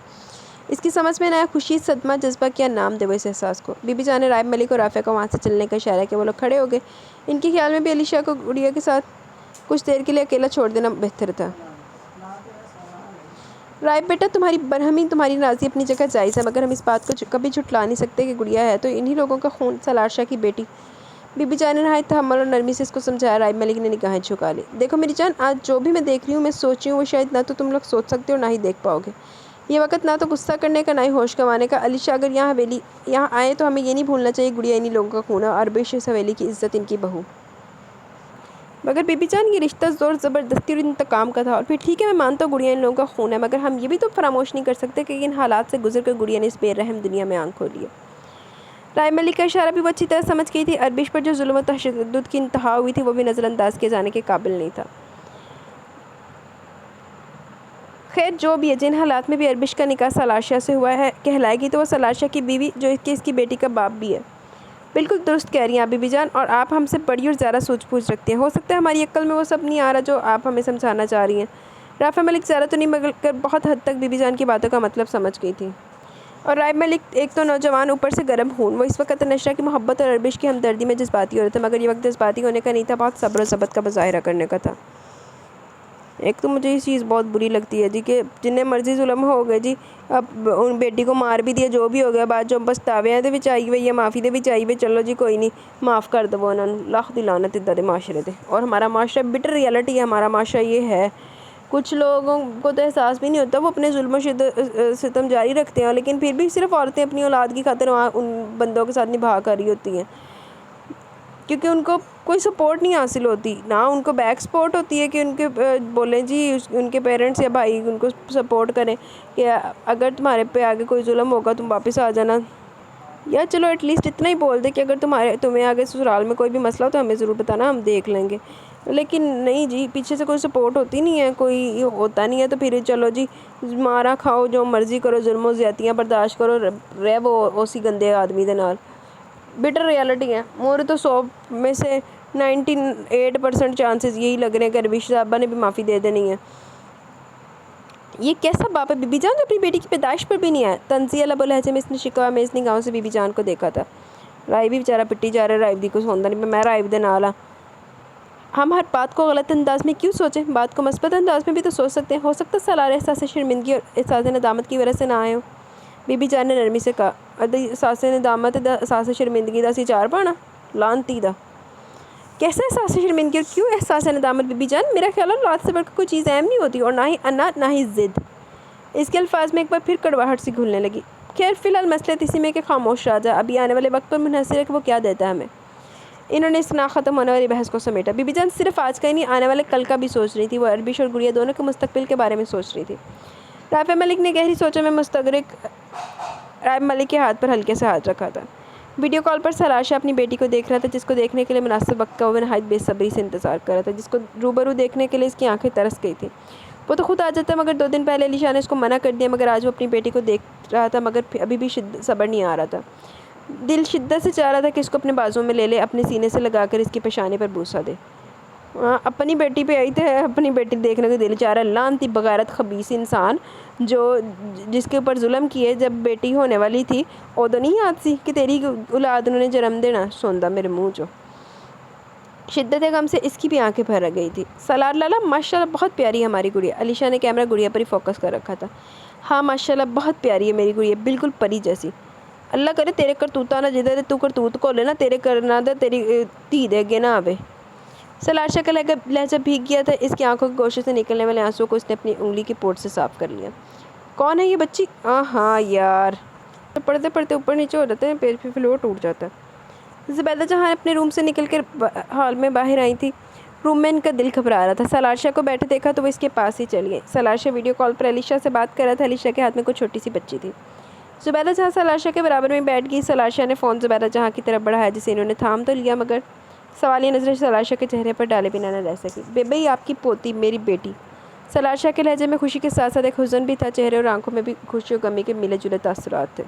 اس کی سمجھ میں نہ آیا خوشی، صدمہ، جذبہ، کیا نام دے وہ اس احساس کو۔ بی بی جان نے رائب ملک اور رافع کو وہاں سے چلنے کا اشارہ کیا، وہ لوگ کھڑے ہو گئے۔ ان کے خیال میں بھی علی شاہ کو گڑیا کے ساتھ کچھ دیر کے لیے اکیلا چھوڑ دینا بہتر تھا۔ رائب بیٹا تمہاری برہمی، تمہاری نازی اپنی جگہ جائز ہے، مگر ہم اس بات کو کبھی جھٹلا نہیں سکتے کہ گڑیا ہے تو انہی لوگوں کا خون، سالار شاہ کی بیٹی۔ بی بی جان نے نہایت تحمل اور نرمی سے اس کو سمجھایا۔ رائب ملک نے نگاہیں جھکا لی۔ دیکھو میری جان، آج جو بھی میں دیکھ رہی ہوں، میں سوچ رہی ہوں، وہ شاید نہ تو تم لوگ سوچ سکتے ہو نہ ہی دیکھ پاؤ گے۔ یہ وقت نہ تو غصہ کرنے کا، نہ ہی ہوش گنوانے کا۔ علی شاہ اگر یہاں آئے تو ہمیں یہ نہیں بھولنا چاہیے گڑیا انہی لوگوں کا خون ہے، اور اربش اس حویلی کی عزت، ان کی بہو۔ مگر بی بی جان یہ رشتہ زور زبردستی اور انتقام کا تھا، اور پھر ٹھیک ہے میں مانتا ہوں گڑیا ان لوگوں کا خون ہے، مگر ہم یہ بھی تو فراموش نہیں کر سکتے کہ ان حالات سے گزر کر گڑیا نے اس بے رحم دنیا میں آنکھ کھولی ہے۔ رائے ملک کا اشارہ بھی وہ اچھی طرح سمجھ گئی تھی، اربش پر جو ظلم و تشدد کی انتہا ہوئی تھی وہ بھی نظر انداز کیے جانے کے قابل نہیں تھا۔ خیر جو بھی ہے، جن حالات میں بھی اربش کا نکاح سلاشا سے ہوا ہے کہلائے گی تو وہ سلاشا کی بیوی جو کہ اس کی بیٹی کا باپ بھی ہے۔ بالکل درست کہہ رہی ہیں آپ بی بی جان، اور آپ ہم سے بڑی اور زیادہ سوچ پوچھ رکھتے ہیں، ہو سکتا ہے ہماری عقل میں وہ سب نہیں آ رہا جو آپ ہمیں سمجھانا چاہ رہی ہیں۔ رافع ملک زیادہ تو نہیں مگر بہت حد تک بی بی جان کی باتوں کا مطلب سمجھ گئی تھی۔ اور رائے ملک ایک تو نوجوان اوپر سے گرم خون، وہ اس وقت نشرہ کی محبت اور اربش کی ہمدردی میں جذباتی ہو رہا تھا، مگر یہ وقت جذباتی ہونے کا نہیں تھا، بہت صبر و ضبط کا مظاہرہ کرنے کا تھا۔ ایک تو مجھے یہ چیز بہت بری لگتی ہے جی کہ جنہیں مرضی ظلم ہو گئے جی، اب ان بیٹی کو مار بھی دیا، جو بھی ہو گیا، بعد جو پچھتاوے ہیں دے وچ آئی ہوئی ہے، معافی دے وچ آئی ہوئی، چلو جی کوئی نہیں معاف کر دو انہوں نے، لاکھ دی لعنت ادھر دے معاشرے دے۔ اور ہمارا معاشرہ بٹر ریالٹی ہے، ہمارا معاشرہ یہ ہے، کچھ لوگوں کو تو احساس بھی نہیں ہوتا، وہ اپنے ظلم و ستم جاری رکھتے ہیں، لیکن پھر بھی صرف عورتیں اپنی اولاد کی خاطر وہاں ان بندوں کے ساتھ نبھا کر رہی ہوتی ہیں، کیونکہ ان کو کوئی سپورٹ نہیں حاصل ہوتی، نہ ان کو بیک سپورٹ ہوتی ہے کہ ان کے بولیں جی ان کے پیرنٹس یا بھائی ان کو سپورٹ کریں کہ اگر تمہارے پہ آگے کوئی ظلم ہوگا تم واپس آ جانا، یا چلو ایٹ لیسٹ اتنا ہی بول دے کہ اگر تمہیں آگے سسرال میں کوئی بھی مسئلہ ہو تو ہمیں ضرور بتانا، ہم دیکھ لیں گے۔ لیکن نہیں جی، پیچھے سے کوئی سپورٹ ہوتی نہیں ہے، کوئی ہوتا نہیں ہے، تو پھر چلو جی مارا کھاؤ، جو مرضی کرو، ظلم و زیادتیاں برداشت کرو، رہ وہ اسی گندے آدمی دے نال۔ بٹر ریالٹی ہے، مورے تو 100 میں سے 98% چانسز یہی لگ رہے ہیں کہ اربش صاحبہ نے بھی معافی دے دینی ہے۔ یہ کیسا باپ ہے بی بی جان جو اپنی بیٹی کی پیدائش پر بھی نہیں آیا؟ تنزیہ لب و لہجے میں اس نے شکوہ امیز نگاہوں سے بی بی جان کو دیکھا تھا۔ رائے بھی بیچارہ پٹی جا رہا ہے، رائے دی کو سوندا نہیں، میں رائے دے نال ہاں۔ ہم ہر بات کو غلط انداز میں کیوں سوچیں؟ بات کو مثبت انداز میں بھی تو سوچ سکتے ہیں، ہو سکتا ہے سالار احساس شرمندگی اور احساس ندامت کی وجہ سے نہ آئے ہوں۔ بی بی جان نے نرمی سے کہا، احساس ندامت احساس شرمندگی دا سی چار پانا لانتی دا۔ کیسا احساس شرمندگی اور کیوں احساس ندامت بی بی جان؟ میرا خیال ہے اولاد سے بڑھ کر کوئی چیز اہم نہیں ہوتی، اور نہ ہی انا نہ ہی ضد۔ اس کے الفاظ میں ایک بار پھر کڑواہٹ سی گھلنے لگی۔ خیر فی الحال مسئلہ اسی میں کہ خاموش رہ جا، ابھی آنے والے وقت پر منحصر ہے کہ وہ کیا دیتا ہے ہمیں۔ انہوں نے اس نہ ختم ہونے والی بحث کو سمیٹا۔ بی بی جان صرف آج کا ہی نہیں، آنے والے کل کا بھی سوچ رہی تھی، وہ اربش اور گڑیا دونوں کے مستقبل کے بارے میں سوچ رہی تھی۔ رافع ملک نے گہری سوچوں میں مستغرق رائے ملک کے ہاتھ پر ہلکے سے ہاتھ رکھا تھا۔ ویڈیو کال پر سلاشا اپنی بیٹی کو دیکھ رہا تھا، جس کو دیکھنے کے لیے مناسب وقت کا وہ نہایت بے صبری سے انتظار کر رہا تھا، جس کو روبرو دیکھنے کے لیے اس کی آنکھیں ترس گئی تھیں۔ وہ تو خود آ جاتا مگر 2 دن پہلے علیشا نے اس کو منع کر دیا، مگر آج وہ اپنی بیٹی کو دیکھ رہا تھا، مگر ابھی بھی صبر نہیں آ رہا تھا۔ دل شدت سے چاہ رہا تھا کہ اس کو اپنے بازوں میں لے لے، اپنے سینے سے لگا کر اس کی پیشانی پر بوسہ دے۔ اپنی بیٹی پہ آئی تو ہے، اپنی بیٹی دیکھنے کو دل چاہ رہا ہے، لعنتی بغیرت خبیث انسان جس کے اوپر ظلم کیے، جب بیٹی ہونے والی تھی ادو نہیں یاد سی کہ تیری اولاد انہوں نے جنم دینا، سوندا میرے منہ جو۔ شدت غم سے اس کی بھی آنکھیں بھر گئی تھی۔ سالار لالا ماشاءاللہ بہت پیاری ہے ہماری گڑیا۔ علیشا نے کیمرہ گڑیا پر ہی فوکس کر رکھا تھا۔ ہاں ماشاءاللہ بہت پیاری ہے میری گڑیا، بالکل پری جیسی۔ اللہ کرے تیرے کرتوتہ نہ جدھر تو کرتوت کو لے نا، تیرے کرنا دے تیری دھی دے گے نہ آوے۔ سلاشا کا لہجہ بھیگ گیا تھا، اس کی آنکھوں کے گوشے سے نکلنے والے آنسوں کو اس نے اپنی انگلی کی پورٹ سے صاف کر لیا۔ کون ہے یہ بچی؟ ہاں یار، پڑھتے پڑھتے اوپر نیچے ہو جاتے ہیں، پیج پہ فلور ٹوٹ جاتا ہے۔ زبیدہ جہاں اپنے روم سے نکل کر ہال میں باہر آئی تھی، روم میں ان کا دل گھبرا رہا تھا۔ سلاشا کو بیٹھے دیکھا تو وہ اس کے پاس ہی چل گئی۔ سلاشا ویڈیو کال پر علیشا سے بات کر رہا تھا، علیشا کے ہاتھ میں کوئی چھوٹی سی بچی تھی۔ زبیدہ جہاں سلاشا کے برابر میں بیٹھ گئی، سلاشا نے فون زبیدہ جہاں کی طرف بڑھایا، جسے انہوں نے تھام تو لیا، مگر سوالیہ نظریں سلاشا کے چہرے پر ڈالے بنا نہ رہ سکی۔ بیبی آپ کی پوتی، میری بیٹی۔ سلاشا کے لہجے میں خوشی کے ساتھ ساتھ ایک حزن بھی تھا، چہرے اور آنکھوں میں بھی خوشی و غمی کے ملے جلے تاثرات تھے۔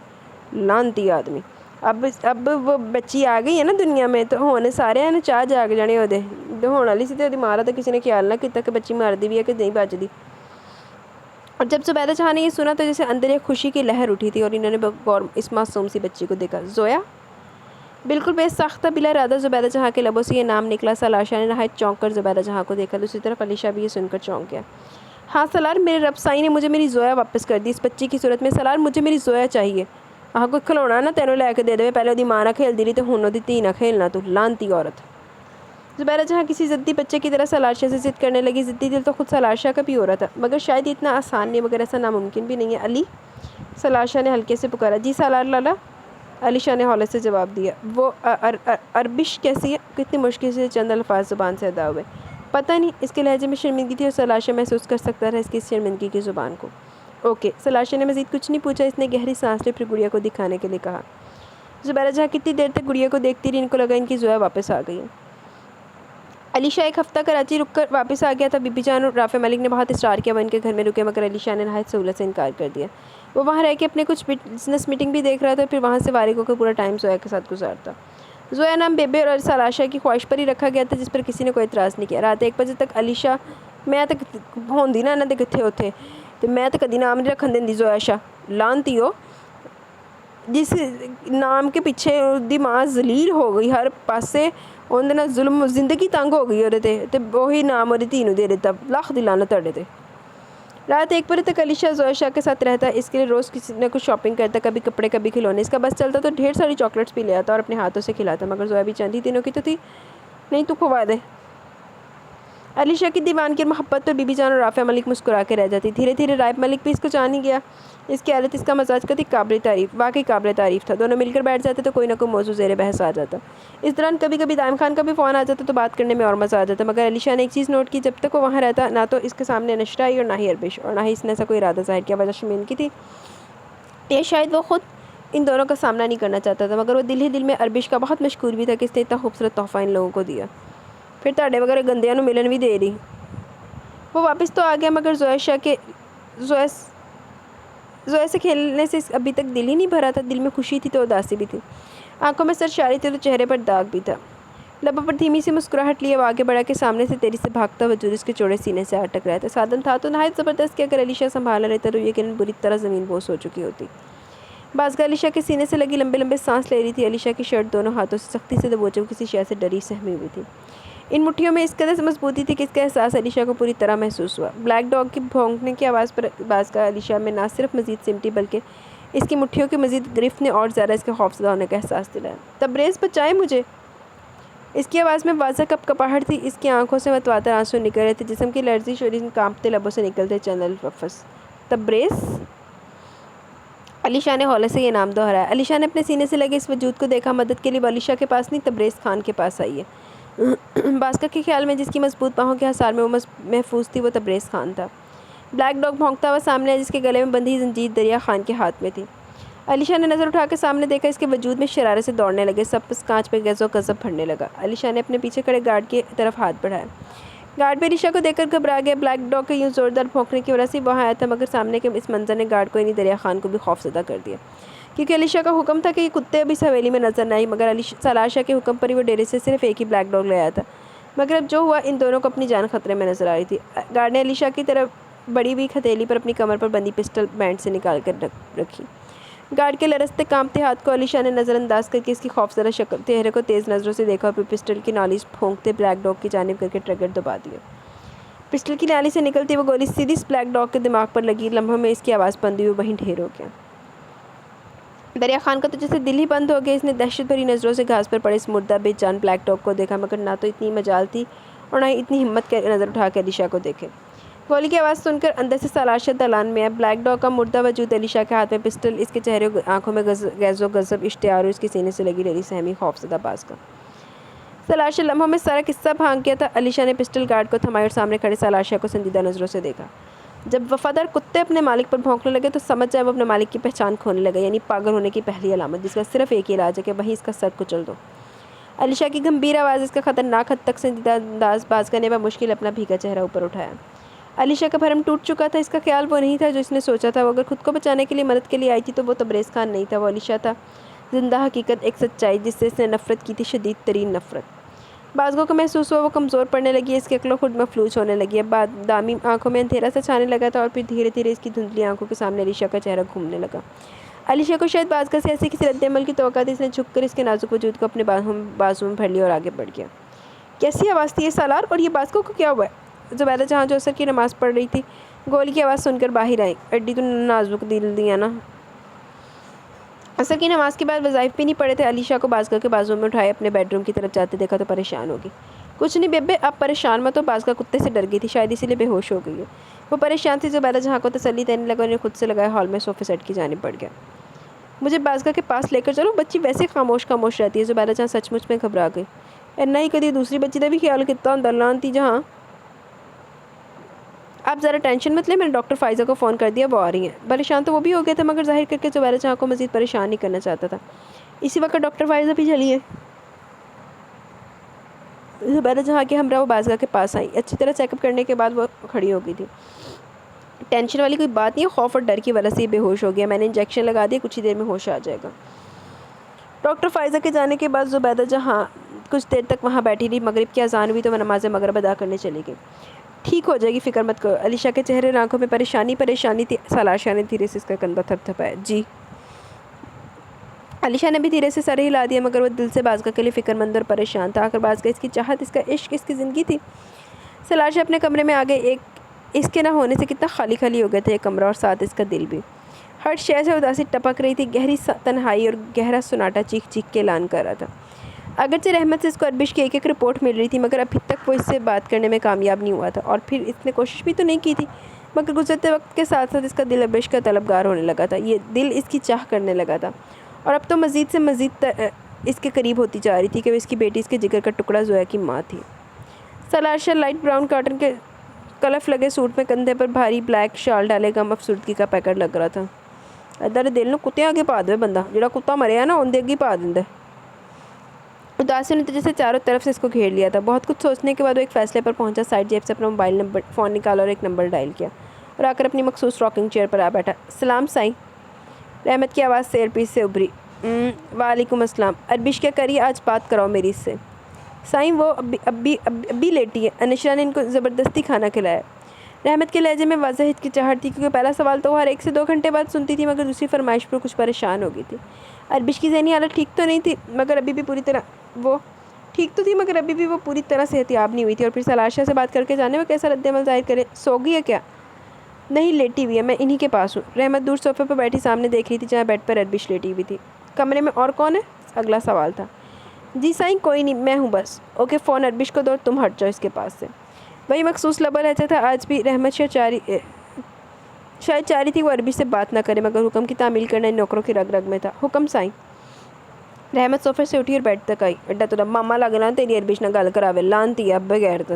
لعنتی آدمی، اب وہ بچی آ گئی ہے نا دنیا میں، تو ہونے سارے ہیں نا چاہ جاگ جانے ہو دے ہونے والی سی تے مارا تو کسی نے خیال نہ کیتا کہ بچی مار دی بھی ہے کہ نہیں بچ دی۔ اور جب زبیدہ جہاں نے یہ سنا تو جیسے اندر ایک خوشی کی لہر اٹھی تھی، اور انہوں نے غور اس معصوم سی بچی کو دیکھا۔ زویا؟ بالکل بے ساختہ بلا ارادہ زبیدہ جہاں کے لبوں سے یہ نام نکلا۔ سلاشا نے نہایت چونک کر زبیدہ جہاں کو دیکھا، دوسری طرف علیشا بھی یہ سن کر چونک گیا۔ ہاں سالار، میرے رب سائی نے مجھے میری زویا واپس کر دی اس بچی کی صورت میں۔ سالار مجھے میری زویا چاہیے۔ کوئی کھلونا نہ تینوں لے کے دے دے، پہلے دی ماں نہ کھیل دی رہی تو ہن دی دھی نہ کھیلنا تو، لعنتی عورت۔ زبیدہ جہاں کسی ضدی بچے کی طرح سلاشا سے ضد کرنے لگی۔ ضدی دل تو خود سلاشا کا بھی ہو رہا تھا، مگر شاید اتنا آسان نہیں، مگر ایسا ناممکن بھی نہیں ہے۔ علی؟ سلاشا نے ہلکے سے پکارا۔ جی سالار لالا؟ علیشا نے ہولے سے جواب دیا۔ وہ اربش کیسی ہے؟ کتنی مشکل سے چند الفاظ زبان سے ادا ہوئے۔ پتہ نہیں اس کے لہجے میں شرمندگی تھی اور سلاشا محسوس کر سکتا تھا اس کی شرمندگی کی زبان کو۔ اوکے، سلاشا نے مزید کچھ نہیں پوچھا، اس نے گہری سانس لی پھر گڑیا کو دکھانے کے لیے کہا۔ زبیدہ جہاں کتنی دیر تک گڑیا کو دیکھتی رہی، ان کو لگا ان کی زویا واپس آ گئی ہے۔ علی شاہ ایک ہفتہ کراچی رک کر واپس آ گیا تھا۔ بی بی جان اور رافع ملک نے بہت اصرار کیا وہ ان کے گھر میں رکے، مگر علی شاہ نے نہایت سہولت سے انکار کر دیا۔ وہ وہاں رہ کے اپنے کچھ بزنس میٹنگ بھی دیکھ رہا تھا، پھر وہاں سے فارغ ہو کر پورا ٹائم زویا کے ساتھ گزارتا۔ زویا نام بیبے اور سلاشا کی خواہش پر ہی رکھا گیا تھا، جس پر کسی نے کوئی اعتراض نہیں کیا۔ رات 1 بجے تک علی شاہ میں تک ہوندی نا انہاں دے کتھے ہوتے تے میں تو کدی نام نہیں رکھن دیندی زویا شاہ لانتی ہو، جس نام کے پیچھے دی ماں ذلیل ہو گئی ہر پاسے اون دے نال ظلم، زندگی تنگ ہو گئی اودے تے وہی نام اودی دھی نوں دے دیتا۔ لاکھ دی لعنت تہاڈے تے۔ رات 1 بجے تک علی شاہ زویا شاہ کے ساتھ رہتا، اس کے لیے روز کسی نہ کچھ شاپنگ کرتا، کبھی کپڑے کبھی کھلونے، اس کا بس چلتا تو ڈھیر ساری چاکلیٹس بھی لے آتا اور اپنے ہاتھوں سے کھلاتا، مگر زویا بھی چند ہی دنوں کی تو تھی، نہیں تو کھوا دے۔ علی شاہ کی دیوانگی اور محبت پر بی بی جان اور رافع ملک مسکرا کے رہ جاتی۔ دھیرے دھیرے رائب ملک بھی اس کو جان ہی گیا۔ اس کی عادت، اس کا مزاج کتنی قابل تعریف، واقعی قابل تعریف تھا۔ دونوں مل کر بیٹھ جاتے تو کوئی نہ کوئی موضوع زیر بحث آ جاتا۔ اس دوران کبھی کبھی دائم خان کا بھی فون آ جاتا تو بات کرنے میں اور مزہ آ جاتا، مگر علی شاہ نے ایک چیز نوٹ کی، جب تک وہ وہاں رہتا نہ تو اس کے سامنے نشرہ آئی اور نہ ہی اربش، اور نہ ہی اس نے ایسا کوئی ارادہ ظاہر کیا۔ وجہ شرمندگی کی تھی یا شاید وہ خود ان دونوں کا سامنا نہیں کرنا چاہتا تھا، مگر وہ دل ہی دل میں اربش کا بہت مشکور بھی تھا کہ اس نے اتنا خوبصورت تحفہ ان لوگوں کو دیا، پھر تہاڈے وغیرہ گندیاں نوں ملن بھی دے رہی۔ وہ واپس تو آ گیا، مگر زویا سے کھیلنے سے ابھی تک دل ہی نہیں بھرا تھا۔ دل میں خوشی تھی تو اداسی بھی تھی، آنکھوں میں سرشاری تھی تو چہرے پر داغ بھی تھا۔ لبوں پر دھیمی سی مسکراہٹ لیے وہ آگے بڑھا کہ سامنے سے تیزی سے بھاگتا وجود اس کے چوڑے سینے سے آ ٹکرایا تھا۔ سادن تھا تو نہایت زبردست کہ اگر علی شاہ سنبھالا لیتا تو یقیناً بری طرح زمین بوس ہو چکی ہوتی۔ بازگاہ علی شاہ کے سینے سے لگی لمبے لمبے سانس لے رہی تھی۔ علی شاہ کی شرٹ دونوں ہاتھوں سے سختی سے دبوچے وہ کسی شے سے ڈری سہمی ہوئی تھی۔ ان مٹھیوں میں اس قدر مضبوطی تھی کہ اس کا احساس علی شاہ کو پوری طرح محسوس ہوا۔ بلیک ڈاگ کی بھونکنے کی آواز پر بازگاہ علی شاہ میں نہ صرف مزید سمٹی بلکہ اس کی مٹھیوں کی مزید گرفت نے اور زیادہ اس کے خوفزدہ ہونے کا احساس دلایا۔ تبریز بچائے مجھے! اس کی آواز میں واضح کپ کپاہٹ تھی، اس کی آنکھوں سے متواتر آنسو نکل رہے تھے، جسم کی لرزش اور ان کانپتے لبوں سے نکلتے چند الفاظ۔ تبریز! علی شاہ نے ہولے سے یہ نام دہرایا۔ علی شاہ نے اپنے سینے سے لگے اس وجود کو دیکھا۔ مدد کے لیے وہ علی شاہ کے پاس نہیں، تبریز خان کے پاس آئی ہے۔ بازگاہ کے خیال میں جس کی مضبوط باہوں کے حصار میں وہ محفوظ تھی وہ تبریز خان تھا۔ بلیک ڈاگ بھونکتا ہوا سامنے آیا، جس کے گلے میں بندھی زنجیر دریا خان کے ہاتھ میں تھی۔ علی شاہ نے نظر اٹھا کے سامنے دیکھا، اس کے وجود میں شرارت سے دوڑنے لگے، سب کانچ پہ غضب و غضب بھرنے لگا۔ علی شاہ نے اپنے پیچھے کھڑے گارڈ کی طرف ہاتھ بڑھایا۔ گارڈ بھی علی شاہ کو دیکھ کر گھبرا گیا۔ بلیک ڈاگ کے یوں زوردار بھونکنے کی وجہ سے وہاں آیا تھا، مگر سامنے کے اس منظر نے گارڈ کو یعنی دریا خان کو بھی خوفزدہ کر دیا، کیونکہ علی شاہ کا حکم تھا کہ یہ کتے اب اس حویلی میں نظر نہ آئی، مگر سلاشا کے حکم پر ہی وہ ڈیرے سے صرف ایک ہی بلیک ڈاگ لے آیا تھا۔ مگر اب جو ہوا، ان دونوں کو اپنی جان خطرے میں نظر آ رہی تھی۔ گارڈ نے علی شاہ کی طرف بڑی ہوئی ہتھیلی پر اپنی کمر پر بندی پسٹل بینڈ سے نکال کر رکھی۔ گارڈ کے لرزتے کانپتے ہاتھ کو علی شاہ نے نظر انداز کر کے اس کی خوفزدہ چہرے کو تیز نظروں سے دیکھا اور پھر پسٹل کی نالی پھونکتے بلیک ڈاگ کی جانب کر کے ٹریگر دبا دیا۔ پسٹل کی نالی سے نکلتی وہ گولی سیدھی اس بلیک ڈاگ کے دماغ پر لگی۔ لمحوں میں اس کی آواز بند ہوئی، وہیں ڈھیر ہو گیا۔ دریا خان کا تو جیسے دل ہی بند ہو گیا۔ اس نے دہشت بھری نظروں سے گھاس پر پڑے اس مردہ بے جان بلیک ڈاگ کو دیکھا، مگر نہ تو اتنی مجال تھی اور نہ ہی اتنی ہمت کے نظر اٹھا کے علی شاہ کو دیکھے۔ گولی کی آواز سن کر اندر سے سلاشا دالان میں آیا۔ بلیک ڈاگ کا مردہ وجود، علی شاہ کے ہاتھ میں پسٹل، اس کے چہرے آنکھوں میں غیظ و غضب، اشتعال اور اس کے سینے سے لگی ڈری سہمی خوفزدہ بازگاہ۔ سلاشا لمحوں میں سارا قصہ بھانگ گیا تھا۔ علی شاہ نے پسٹل گارڈ کو تھمائی اور سامنے کھڑے سلاشا کو سنجیدہ نظروں سے دیکھا۔ جب وفادار کتے اپنے مالک پر بھونکنے لگے تو سمجھ جائے وہ اپنے مالک کی پہچان کھونے لگا، یعنی پاگل ہونے کی پہلی علامت، جس کا صرف ایک ہی علاج ہے کہ وہیں اس کا سر کچل دو۔ علی شاہ کی گمبھیر آواز، اس کا خطرناک حد تک سنجیدہ انداز، بازگاہ نے بمشکل اپنا بھیگا چہرہ اوپر اٹھایا۔ علی شاہ کا بھرم ٹوٹ چکا تھا۔ اس کا خیال وہ نہیں تھا جو اس نے سوچا تھا۔ وہ اگر خود کو بچانے کے لیے مدد کے لیے آئی تھی تو وہ تبریز خان نہیں تھا، وہ علی شاہ تھا، زندہ حقیقت، ایک سچائی جس سے اس نے نفرت کی تھی، شدید ترین نفرت۔ بازگاہ کو محسوس ہوا وہ کمزور پڑنے لگی، اس کی عقل و خود مفلوج ہونے لگی۔ اب بادامی آنکھوں میں اندھیرا سا چھانے لگا تھا اور پھر دھیرے دھیرے اس کی دھندلی آنکھوں کے سامنے علی شاہ کا چہرہ گھومنے لگا۔ علی شاہ کو شاید بازگاہ سے ایسی کسی رد عمل کی توقع تھی، اس نے جھک کر اس کے نازک وجود کو اپنے بازو میں بھر لیا اور آگے بڑھ گیا۔ کیسی آواز تھی یہ سالار؟ اور یہ بازگاہ کو کیا ہوا ہے؟ زبیدہ جہاں جو عصر کی نماز پڑھ رہی تھی، گولی کی آواز سن کر باہر آئی۔ اڈی تو نازک دل دیا نا۔ عصر کی نماز کے بعد وظائف بھی نہیں پڑے تھے۔ علی شاہ کو بازگاہ کے بازو میں اٹھائے اپنے بیڈ روم کی طرف جاتے دیکھا تو پریشان ہوگی۔ کچھ نہیں بیبے، آپ پریشان مت ہو، بازگاہ کتے سے ڈر گئی تھی، شاید اسی لیے بے ہوش ہو گئی ہے۔ وہ پریشان تھی۔ زبیدہ جہاں کو تسلی دینے لگا، انہیں خود سے لگائے ہال میں صوفے سیٹ کی جانب بڑھ گیا۔ مجھے بازگاہ کے پاس لے کر چلو، بچی ویسے خاموش رہتی ہے۔ زبیدہ جہاں سچ مچ میں گھبرا گئی۔ اینا ہی کدی دوسری بچی کا بھی خیال کیتا ہوندا لانتی جہاں۔ آپ ذرا ٹینشن مت لیں، میں نے ڈاکٹر فائزہ کو فون کر دیا، وہ آ رہی ہیں۔ پریشان تو وہ بھی ہو گیا تھا مگر ظاہر کر کے زبیدہ جہاں کو مزید پریشان نہیں کرنا چاہتا تھا۔ اسی وقت ڈاکٹر فائزہ بھی چلی ہے۔ زبیدہ جہاں کے ہمراہ وہ بازگاہ کے پاس آئی۔ اچھی طرح چیک اپ کرنے کے بعد وہ کھڑی ہو گئی تھی۔ ٹینشن والی کوئی بات نہیں ہے، خوف اور ڈر کی وجہ سے یہ بے ہوش ہو گیا، میں نے انجیکشن لگا دیا، کچھ ہی دیر میں ہوش آ جائے گا۔ ڈاکٹر فائزہ کے جانے کے بعد زبیدہ جہاں کچھ دیر تک وہاں بیٹھی رہی۔ مغرب کی اذان ہوئی تو وہ نماز مغرب ادا کرنے چلی گئی۔ ٹھیک ہو جائے گی، فکر مت کرو۔ علیشہ کے چہرے اور آنکھوں میں پریشانی تھی۔ سلاشہ نے دھیرے سے اس کا کندھا تھپ تھپایا۔ جی۔ علیشہ نے بھی دھیرے سے سر ہلا دیا مگر وہ دل سے بازگاہ کے لیے فکر مند اور پریشان تھا۔ آخر بازگاہ اس کی چاہت، اس کا عشق، اس کی زندگی تھی۔ سلاشہ اپنے کمرے میں آگے اس کے نہ ہونے سے کتنا خالی خالی ہو گیا تھا یہ کمرہ، اور ساتھ اس کا دل بھی۔ ہر شے سے اداسی ٹپک رہی تھی، گہری تنہائی اور گہرا سناٹا چیخ چیخ کے اعلان کر رہا تھا۔ اگرچہ رحمت سے اس کو اربش کی ایک ایک رپورٹ مل رہی تھی مگر ابھی تک وہ اس سے بات کرنے میں کامیاب نہیں ہوا تھا، اور پھر اس نے کوشش بھی تو نہیں کی تھی، مگر گزرتے وقت کے ساتھ ساتھ اس کا دل اربش کا طلبگار ہونے لگا تھا، یہ دل اس کی چاہ کرنے لگا تھا، اور اب تو مزید سے مزید اس کے قریب ہوتی جا رہی تھی کہ وہ اس کی بیٹی، اس کے جگر کا ٹکڑا زویا کی ماں تھی۔ سلاشہ لائٹ براؤن کاٹن کے کلف لگے سوٹ میں کندھے پر بھاری بلیک شال ڈالے غم افسردگی کا پیکٹ لگ رہا تھا۔ ادھر دل نو کتے آگے پا دے بندہ، جڑا کتا مریا نا اندے اگے پا دیندا۔ اداسی نے جیسے چاروں طرف سے اس کو گھیر لیا تھا۔ بہت کچھ سوچنے کے بعد وہ ایک فیصلے پر پہنچا، سائڈ جیب سے اپنا موبائل فون نکالا اور ایک نمبر ڈائل کیا، اور آ کر اپنی مخصوص راکنگ چیئر پر آ بیٹھا۔ سلام سائیں، رحمت کی آواز سے ایئر پیس سے ابھری۔ وعلیکم السلام، اربش کیا کری، آج بات کراؤ میری اس سے۔ سائیں وہ ابھی لیٹی ہے، انشرا نے ان کو زبردستی کھانا کھلایا۔ رحمت کے لہجے میں واضح ہچکچاہٹ تھی کیونکہ پہلا سوال تو وہ ہر 1 سے 2 گھنٹے بعد سنتی تھی، مگر دوسری فرمائش پر کچھ پریشان ہو گئی تھی۔ اربش کی ذہنی حالت ٹھیک تو نہیں تھی مگر ابھی بھی وہ پوری طرح صحتیاب نہیں ہوئی تھی، اور پھر سلاشہ سے بات کر کے جانے وہ کیسا رد عمل ظاہر کرے۔ سو گئی ہے کیا؟ نہیں، لیٹی ہوئی ہے، میں انہی کے پاس ہوں۔ رحمت دور صوفے پر بیٹھی سامنے دیکھ رہی تھی جہاں بیڈ پر اربش لیٹی ہوئی تھی۔ کمرے میں اور کون ہے؟ اگلا سوال تھا۔ جی سائیں کوئی نہیں، میں ہوں بس۔ اوکے، فون اربش کو دو، تم ہٹ جاؤ اس کے پاس سے۔ وہی مخصوص لبا لہجہ تھا آج بھی۔ رحمت شاید چاہ رہی تھی وہ اربش سے بات نہ کرے، مگر حکم کی تعمیل کرنا ان نوکروں کی رگ رگ میں تھا۔ حکم سائیں۔ رحمت صوفے سے اٹھی اور بیڈ تک آئی۔ اڈا تو ماما لگنا تیری اربش نہ گل کراوے، لانتی اب بغیرت۔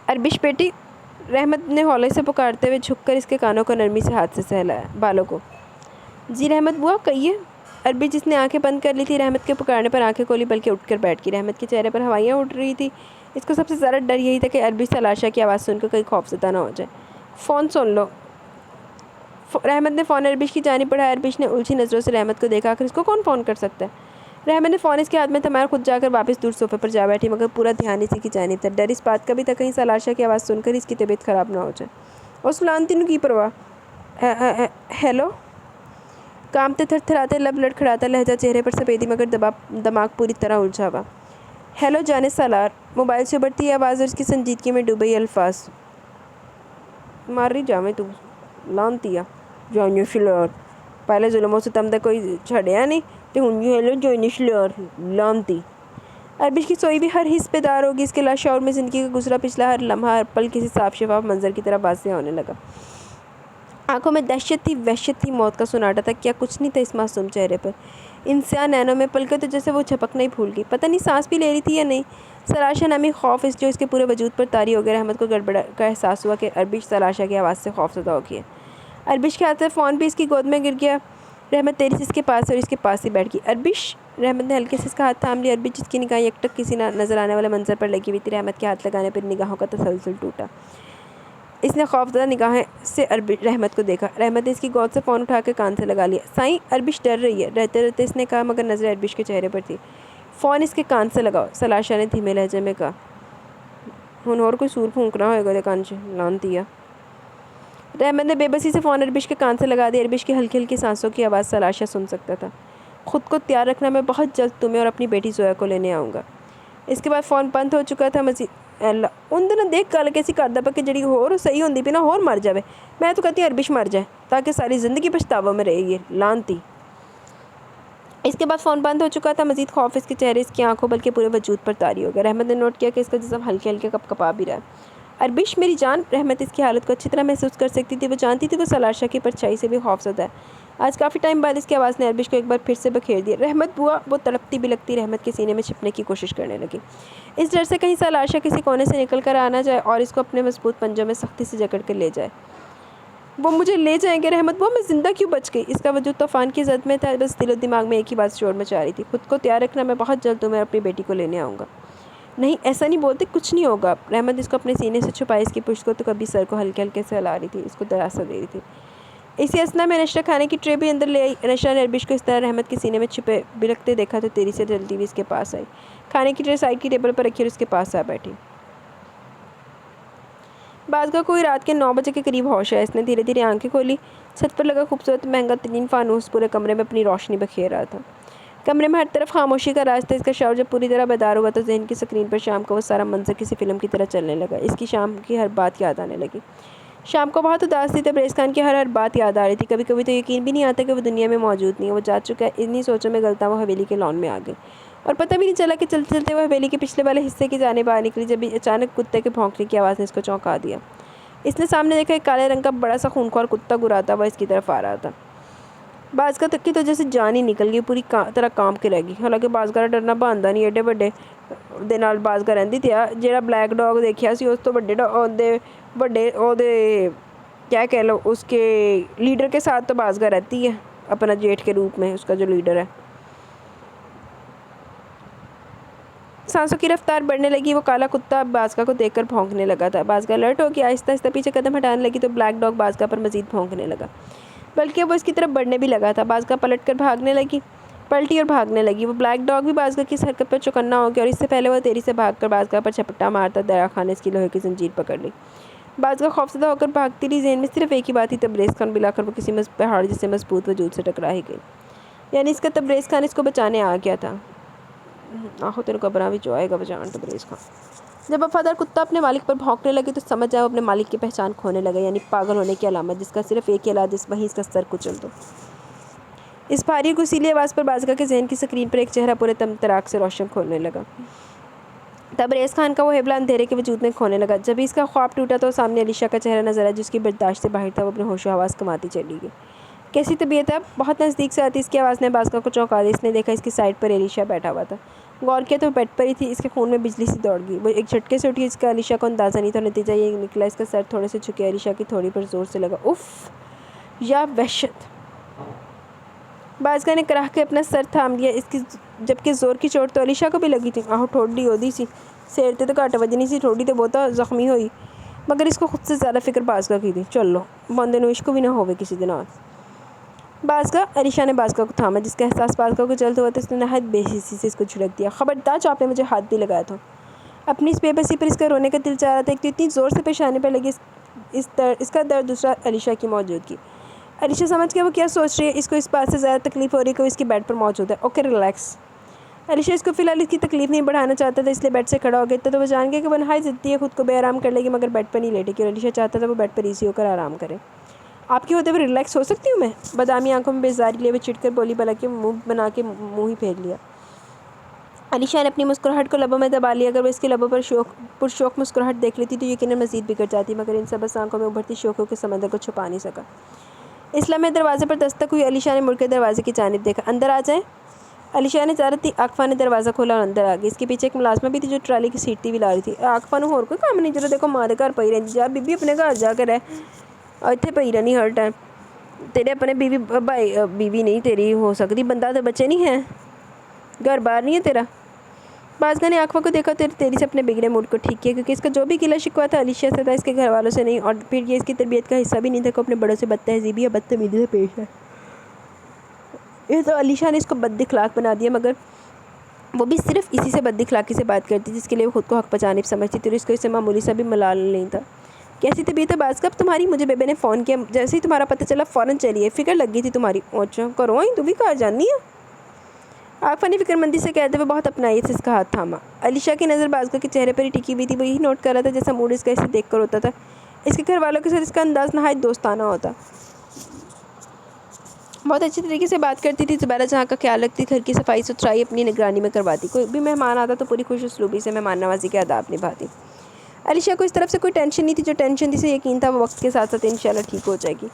اربش بیٹی، رحمت نے ہولے سے پکارتے ہوئے جھک کر اس کے کانوں کو نرمی سے ہاتھ سے سہلایا، بالوں کو۔ جی رحمت بوا کہیے۔ اربش جس نے آنکھیں بند کر لی تھی رحمت کے پکارنے پر آنکھیں کھولی بلکہ اٹھ کر بیٹھ گئی۔ رحمت کے چہرے پر ہوائیاں اڑ رہی تھی۔ اس کو سب سے زیادہ ڈر یہی تھا کہ اربش سلاشہ کی آواز سن کر کہیں خوفزدہ نہ ہو جائے۔ فون سن لو۔ رحمت نے فون اربش کی جانب بڑھایا۔ اربش نے الجھی نظروں سے رحمت کو دیکھا، آخر اس کو کون فون کر سکتا ہے؟ رحمت نے فون اس کے ہاتھ میں تھمایا، خود جا کر واپس دور صوفے پر جا بیٹھی، مگر پورا دھیان اسی کی جانب تھا۔ ڈر اس بات کا بھی تھا کہیں سلاشہ کی آواز سن کر اس کی طبیعت خراب نہ ہو جائے۔ اور سلانتی نو کی پرواہ؟ ہیلو؟ کامتے تھر تھراتے لب لڑکھڑاتا لہجہ، چہرے پر سفیدی مگر دماغ پوری طرح الجھا ہوا۔ ہیلو جانے سالار۔ موبائل سے ابھرتی آواز اور اس کی سنجیدگی میں ڈوبے یہ الفاظ۔ مار رہی جاویں تو لانتی جانے سالار، پہلے ظلموں سے تم تک کوئی چھڑیا نہیں تے ہن ہیلو جانے سالار، لانتی۔ اربش کی سوئی بھی ہر حس بیدار ہوگی، اس کے لاشعور میں زندگی کا گزرا پچھلا ہر لمحہ ہر پل کسی صاف شفاف منظر کی طرح واضح ہونے لگا۔ آنکھوں میں دہشت تھی، وحشت تھی، موت کا سناٹا تھا، کیا کچھ نہیں تھا اس معصوم چہرے پر۔ ان سیاہ نینوں میں پلکیں تو جیسے وہ جھپکنا ہی بھول گئی، پتہ نہیں سانس بھی لے رہی تھی یا نہیں۔ سلاشہ نامی خوف جو اس کے پورے وجود پر طاری ہو گیا، رحمت کو گڑبڑ کا احساس ہوا کہ اربش سلاشہ کی آواز سے خوفزدہ ہو گئی ہے۔ اربش کے ہاتھ سے فون بھی اس کی گود میں گر گیا۔ رحمت تیزی سے اس کے پاس اور اس کے پاس ہی بیٹھ گئی۔ اربش، رحمت نے ہلکے سے اس کا ہاتھ تھام لیا۔ اربش جس کی نگاہیں یکٹک کسی نظر آنے والے منظر پر لگی ہوئی تھی، رحمت کے ہاتھ لگانے پر نگاہوں کا تسلسل ٹوٹا۔ اس نے خوفزدہ نگاہیں سے رحمت کو دیکھا۔ رحمت نے اس کی گود سے فون اٹھا کے کان سے لگا لیا۔ سائیں، اربش ڈر رہی ہے، رہتے رہتے اس نے کہا، مگر نظر اربش کے چہرے پر تھی۔ فون اس کے کان سے لگاؤ، سلاشہ نے دھیمے لہجے میں کہا۔ ہن اور کوئی سور پھونکنا ہوئے گا دے کان سے، لانتی۔ رحمت نے بے بسی سے فون اربش کے کان سے لگا دیا۔ اربش کی ہلکی ہلکی سانسوں کی آواز سلاشہ سن سکتا تھا۔ خود کو تیار رکھنا، میں بہت جلد تمہیں اور اپنی بیٹی زویا کو لینے آؤں گا۔ اس کے بعد فون بند ہو چکا تھا۔ مزید اللہ ان دنوں دیکھ گل کیسی کردا پا کہ جڑی ہور صحیح ہوندی پئی نا ہور مر جاوے۔ میں تو کہتی اربش مر جائے تاکہ ساری زندگی پچھتاوا میں رہے گی، لانتی۔ اس کے بعد فون بند ہو چکا تھا۔ مزید خوف اس کے چہرے، اس کی آنکھوں بلکہ پورے وجود پر طاری ہو گیا۔ رحمت نے نوٹ کیا کہ اس کا جسم ہلکے ہلکے کپ کپا بھی رہا ہے۔ اربش میری جان۔ رحمت اس کی حالت کو اچھی طرح محسوس کر سکتی تھی، وہ جانتی تھی وہ سلاشہ کی پرچھائی سے بھی خوفزدہ ہے، آج کافی ٹائم بعد اس کی آواز نے اربش کو ایک بار پھر سے بکھیر دیا۔ رحمت بوا! وہ تڑپتی بلکتی رحمت کے سینے میں چھپنے کی کوشش کرنے لگی، اس ڈر سے کہیں سال عائشہ کسی کونے سے نکل کر آنا جائے اور اس کو اپنے مضبوط پنجوں میں سختی سے جکڑ کر لے جائے۔ وہ مجھے لے جائیں گے رحمت بوا، میں زندہ کیوں بچ گئی؟ اس کا وجود طوفان کی زد میں تھا، بس دل و دماغ میں ایک ہی بات شور مچا رہی تھی، خود کو تیار رکھنا، میں بہت جلد تمہیں اپنی بیٹی کو لینے آؤں گا۔ نہیں ایسا نہیں بولتے، کچھ نہیں ہوگا۔ رحمت اس کو اپنے سینے سے چھپائے اس کی پشت کو تو کبھی سر کو ہلکے ہلکے سے ہلا رہی تھی، اس کو دلاسا دے رہی تھی۔ اسی اثنا میں نشرہ کھانے کی ٹرے بھی اندر لے آئی۔ نشرہ نے اربش کو اس طرح رحمت کے سینے میں چھپے بلکتے دیکھا تو تیزی سے چلتی ہوئی اس کے پاس آئی، کھانے کی ٹرے سائڈ کی ٹیبل پر رکھی اور اس کے پاس آ بیٹھی۔ بعض کوئی رات کے 9 بجے کے قریب ہوش ہے، اس نے دھیرے دھیرے آنکھیں کھولی۔ چھت پر لگا خوبصورت مہنگا ترین فانوس پورے کمرے میں اپنی روشنی بکھیر رہا تھا۔ کمرے میں ہر طرف خاموشی کا راز تھا۔ اس کا شعور جب پوری طرح بیدار ہوا تو ذہن کی سکرین پر شام کو وہ سارا منظر کسی فلم کی طرح چلنے لگا۔ اس کی شام کی ہر بات یاد آنے لگی۔ شام کو بہت اداس تھی، تبریز خان کی ہر بات یاد آ رہی تھی۔ کبھی کبھی تو یقین بھی نہیں آتا کہ وہ دنیا میں موجود نہیں ہے، وہ جا چکا ہے۔ انہی سوچوں میں غلطاں وہ حویلی کے لان میں آ گئی اور پتہ بھی نہیں چلا کہ چلتے چلتے وہ حویلی کے پچھلے والے حصے کی جانب باہر نکلی جب اچانک کتے کے بھونکنے کی آواز نے اس کو چونکا دیا۔ اس نے سامنے دیکھا، ایک کالے رنگ کا بڑا سا خونخوار کتا گراتا ہوا اس کی طرف آ رہا تھا۔ بازگاہ تک کی تو جیسے جان ہی نکل گئی، پوری طرح کام کے رہ گئی۔ حالانکہ بازگاہ ڈرنا باندا نہیں، ایڈے بڑے دے نال بازگاہ رہندی تھی۔ جیڑا بلیک ڈاگ دیکھیا سی اس تو بڑے کیا کہہ لو، اس کے لیڈر کے ساتھ تو بازگاہ رہتی ہے، اپنا جیٹھ کے روپ میں، اس کا جو لیڈر ہے۔ سانسوں کی رفتار بڑھنے لگی، وہ کالا کتا بازگاہ کو دیکھ کر بھونکنے لگا تھا۔ بازگاہ الرٹ ہو گیا، آہستہ آہستہ پیچھے قدم ہٹانے لگی تو بلیک ڈاگ بازگاہ پر مزید بھونکنے لگا، بلکہ وہ اس کی طرف بڑھنے بھی لگا تھا۔ بازگاہ پلٹی اور بھاگنے لگی۔ وہ بلیک ڈاگ بھی بازگاہ کی اس حرکت پر چوکنا ہو گیا اور اس سے پہلے وہ تیزی سے بھاگ کر بازگاہ پر جھپٹا مارتا دریا خان نے اس کی لوہے کی زنجیر پکڑ لی۔ بازگاہ خوفزدہ ہو کر بھاگتی رہی، ذہن میں صرف ایک ہی بات تھی، تبریز خان۔ بالآخر وہ کسی پہاڑ جیسے مضبوط وجود سے ٹکرا ہی گئی، یعنی اس کا تبریز خان اس کو بچانے آ گیا تھا۔ آہو تیرے گھبراہ بھی جو آئے گا بچان تبریز خان۔ جب وفادار کتا اپنے مالک پر بھونکنے لگے تو سمجھ جائے وہ اپنے مالک کی پہچان کھونے لگا، یعنی پاگل ہونے کی علامت، جس کا صرف ایک ہی علاج ہے، وہیں اس کا سر کچل دو۔ اس بھاری اور غصیلی آواز پر بازگاہ کے ذہن کی سکرین پر ایک چہرہ پورے تراک سے روشن کھولنے لگا۔ تبریز خان کا وہ ہیبلا اندھیرے کے وجود میں کھونے لگا۔ جب اس کا خواب ٹوٹا تو سامنے علیشہ کا چہرہ نظر آیا، جس کی برداشت سے باہر تھا۔ وہ اپنے ہوش و حواس کماتی چلی گئی۔ کیسی طبیعت ہے؟ بہت نزدیک سے آتی اس کی آواز نے بازگاہ کو چونکا دیا۔ اس نے دیکھا اس کی سائڈ پر علیشہ بیٹھا ہوا تھا، غور کیا تو وہ بیڈ پر ہی تھی۔ اس کے خون میں بجلی سی دوڑ گئی، وہ ایک جھٹکے سے اٹھی۔ اس کا علیشہ کو اندازہ نہیں تھا، نتیجہ یہ نکلا اس کا سر تھوڑے سے جھکے علیشہ کی تھوڑی پر زور سے لگا۔ اف یا وحشت! بازگاہ نے کراہ کے اپنا سر تھام لیا، اس کی جبکہ زور کی چوٹ تو علیشہ کو بھی لگی تھی۔ آہو ٹھوڈی ہودی سی سیرتے تو گھٹ وجنی سی، ٹھوڈی تو بہتا زخمی ہوئی، مگر اس کو خود سے زیادہ فکر بازگاہ کی تھی۔ چلو بندے نو عشق بھی نہ ہوئے کسی دن آج۔ بازگاہ! علیشہ نے بازگاہ کو تھاما، جس کا احساس بازگاہ کو جلد ہوا تو اس نے نہایت بے حسی سے اس کو جھڑک دیا۔ خبردار جو آپ نے مجھے ہاتھ بھی لگایا تھا۔ اپنی اس بے بسی پر اس کا رونے کا دل چاہ رہا تھا، ایک تو اتنی زور سے پیشانی پر لگی اس کا درد، دوسرا علیشہ کی موجودگی۔ علیشہ سمجھ گیا وہ کیا سوچ رہی ہے، اس کو اس بات سے زیادہ تکلیف ہو رہی ہے کہ وہ اس کی بیڈ پر موجود ہے۔ Okay relax. علیشہ اس کو فی الحال اس کی تکلیف نہیں بڑھانا چاہتا تھا، اس لیے بیڈ سے کھڑا ہو گیا۔ تو وہ جان گیا کہ وہ نہایت ضدی ہے، خود کو بے آرام کر لے گی مگر بیڈ پر نہیں لیٹے گی، اور علیشہ چاہتا تھا وہ بیڈ پر ایزی ہو کر آرام کرے۔ آپ کے ہوتے ہوئے ریلیکس ہو سکتی ہوں میں؟ بادامی آنکھوں میں بیزاری لیے وہ چڑھ کر بولی، بلا کے منہ بنا کے منہ ہی پھیر لیا۔ علیشہ نے اپنی مسکراہٹ کو لبوں میں دبا لیا۔ اگر وہ اس کے لبوں پر پرشوق مسکراہٹ دیکھ لیتی تو یقیناً مزید بگڑ جاتی، مگر ان سبز آنکھوں میں ابھرتی شوقوں کے سمندر کو چھپا نہیں سکا۔ اس لمحے دروازے پر دستک ہوئی، علیشہ نے مڑ کے دروازے کی جانب دیکھا۔ اندر آ جائیں؟ علیشہ نے اجازت دی۔ عاقفہ نے دروازہ کھولا اور اندر آ گئی۔ اس کے پیچھے ایک ملازمہ بھی تھی جو ٹرالی کی سیٹی بھی لا رہی تھی۔ عاقفہ نو ہور کوئی کام نہیں، جدوں دیکھو ماں دے گھر پئی رہندی، جا بیبی اپنے گھر جا کے رہ، اتھے پئی رہنی ہر ٹائم۔ تیرے اپنے بیوی نہیں تیری ہو سکتی، بندہ تو بچے نہیں ہیں، گھر بار نہیں ہے تیرا۔ بازگاہ نے عاقفہ کو دیکھا تو تیزی سے اپنے بگڑے موڈ کو ٹھیک کیا، کیونکہ اس کا جو بھی گلہ شکوہ تھا علیشہ سے تھا، اس کے گھر والوں سے نہیں، اور پھر یہ اس کی تربیت کا حصہ بھی نہیں تھا کہ اپنے بڑوں سے بد تہذیبی یا بد تمیزی سے پیش ہے۔ یہ تو علیشہ نے اس کو بد اخلاق بنا دیا، مگر وہ بھی صرف اسی سے بد اخلاقی سے بات کرتی جس کے لیے وہ خود کو حق بجانب سمجھتی تھی، اور اس کو اس سے معمولی سا بھی ملال نہیں تھا۔ کیسی طبیعت ہے بازگاہ تمہاری؟ مجھے بیبے نے فون کیا، جیسے ہی تمہارا پتہ چلا فوراً چلیے، فکر لگ گئی تھی تمہاری۔ اچھا کرو تو بھی کہا جانی ہے؟ عاقفہ نے فکر مندی سے کہتے ہوئے بہت اپنائیت سے اس کا ہاتھ تھاما۔ علیشہ کی نظر بازگاہ کے چہرے پر ہی ٹکی ہوئی تھی، وہ یہی نوٹ کر رہا تھا جیسا موڈ اس کا اسے دیکھ کر ہوتا تھا۔ اس کے گھر والوں کے ساتھ اس کا انداز نہایت دوستانہ ہوتا، بہت اچھی طریقے سے بات کرتی تھی، زبیرہ جہاں کا خیال رکھتی، گھر کی صفائی ستھرائی اپنی نگرانی میں کرواتی، کوئی بھی مہمان آتا تو پوری خوش اسلوبی سے مہمان نوازی کے آداب نبھاتی۔ علیشہ کو اس طرف سے کوئی ٹینشن نہیں تھی، جو ٹینشن تھی سے یقین تھا وہ وقت کے ساتھ ساتھ انشاءاللہ ٹھیک ہو جائے گی۔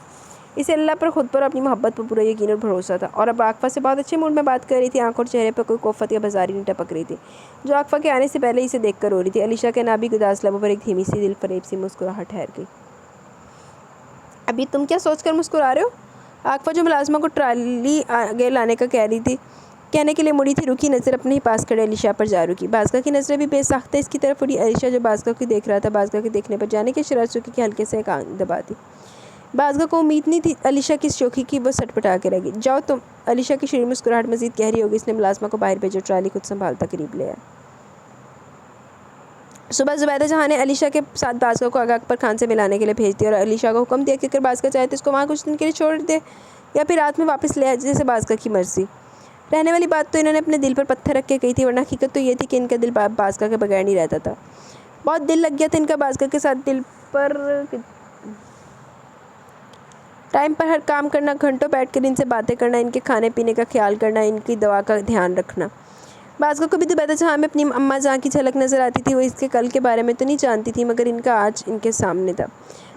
اسے اللہ پر، خود پر، اپنی محبت پر پورا یقین اور بھروسہ تھا، اور اب عاقبہ سے بہت اچھے موڈ میں بات کر رہی تھی۔ آنکھ اور چہرے پر کوئی کوفت یا بازاری نہیں ٹپک رہی تھی جو عاقبہ کے آنے سے پہلے اسے دیکھ کر رو رہی تھی۔ علیشہ کے نابی گداز لبوں پر ایک دھیمی سی دل فریب سی مسکراہٹ ٹھہر گئی۔ ابھی تم کیا سوچ کر مسکرا رہے ہو؟ عاقبہ جو ملازمہ کو ٹرالی آگے لانے کا کہہ رہی تھی، کہنے کے لیے مڑی تھی، رکی نظر اپنے ہی پاس کھڑے علیشہ پر جا رکی۔ بازگاہ کی نظریں بھی بے ساختہ اس کی طرف اڑی۔ علیشہ جو بازگاہ کو دیکھ رہا تھا، بازگاہ کے دیکھنے پر جانے کے شرارت چکی کہ ہلکے سے ایک آنکھ دبا دی۔ بازگاہ کو امید نہیں تھی علیشہ کی اس شوخی کی، وہ سٹ پٹا کے رہ گئی۔ جاؤ تم۔ علیشہ کی شیریں مسکراہٹ مزید گہری ہوگی۔ اس نے ملازمہ کو باہر بھیجا، ٹرالی خود سنبھالتا قریب لے آیا۔ صبح زبیدہ جہاں نے علیشہ کے ساتھ بازگاہ کو آغا اکبر خان سے ملانے کے لیے بھیج دیا، اور علیشہ کو حکم دیا کہ اگر بازگاہ چاہے تو اس کو وہاں کچھ دن کے لیے چھوڑ دے یا پھر رات میں واپس لے آئے، جیسے بازگاہ کی مرضی۔ رہنے والی بات تو انہوں نے اپنے دل پر پتھر رکھ کے کہی تھی، ورنہ حقیقت تو یہ تھی کہ ان کا دل بازگاہ کے بغیر نہیں رہتا تھا۔ بہت دل لگ گیا تھا ان کا بازگاہ کے ساتھ۔ دل پر ٹائم پر ہر کام کرنا، گھنٹوں بیٹھ کر ان سے باتیں کرنا، ان کے کھانے پینے کا خیال کرنا، ان کی دوا کا دھیان رکھنا۔ بازگاہ کو بھی زبیدہ جہاں میں اپنی اماں جہاں کی جھلک نظر آتی تھی۔ وہ اس کے کل کے بارے میں تو نہیں جانتی تھی، مگر ان کا آج ان کے سامنے تھا۔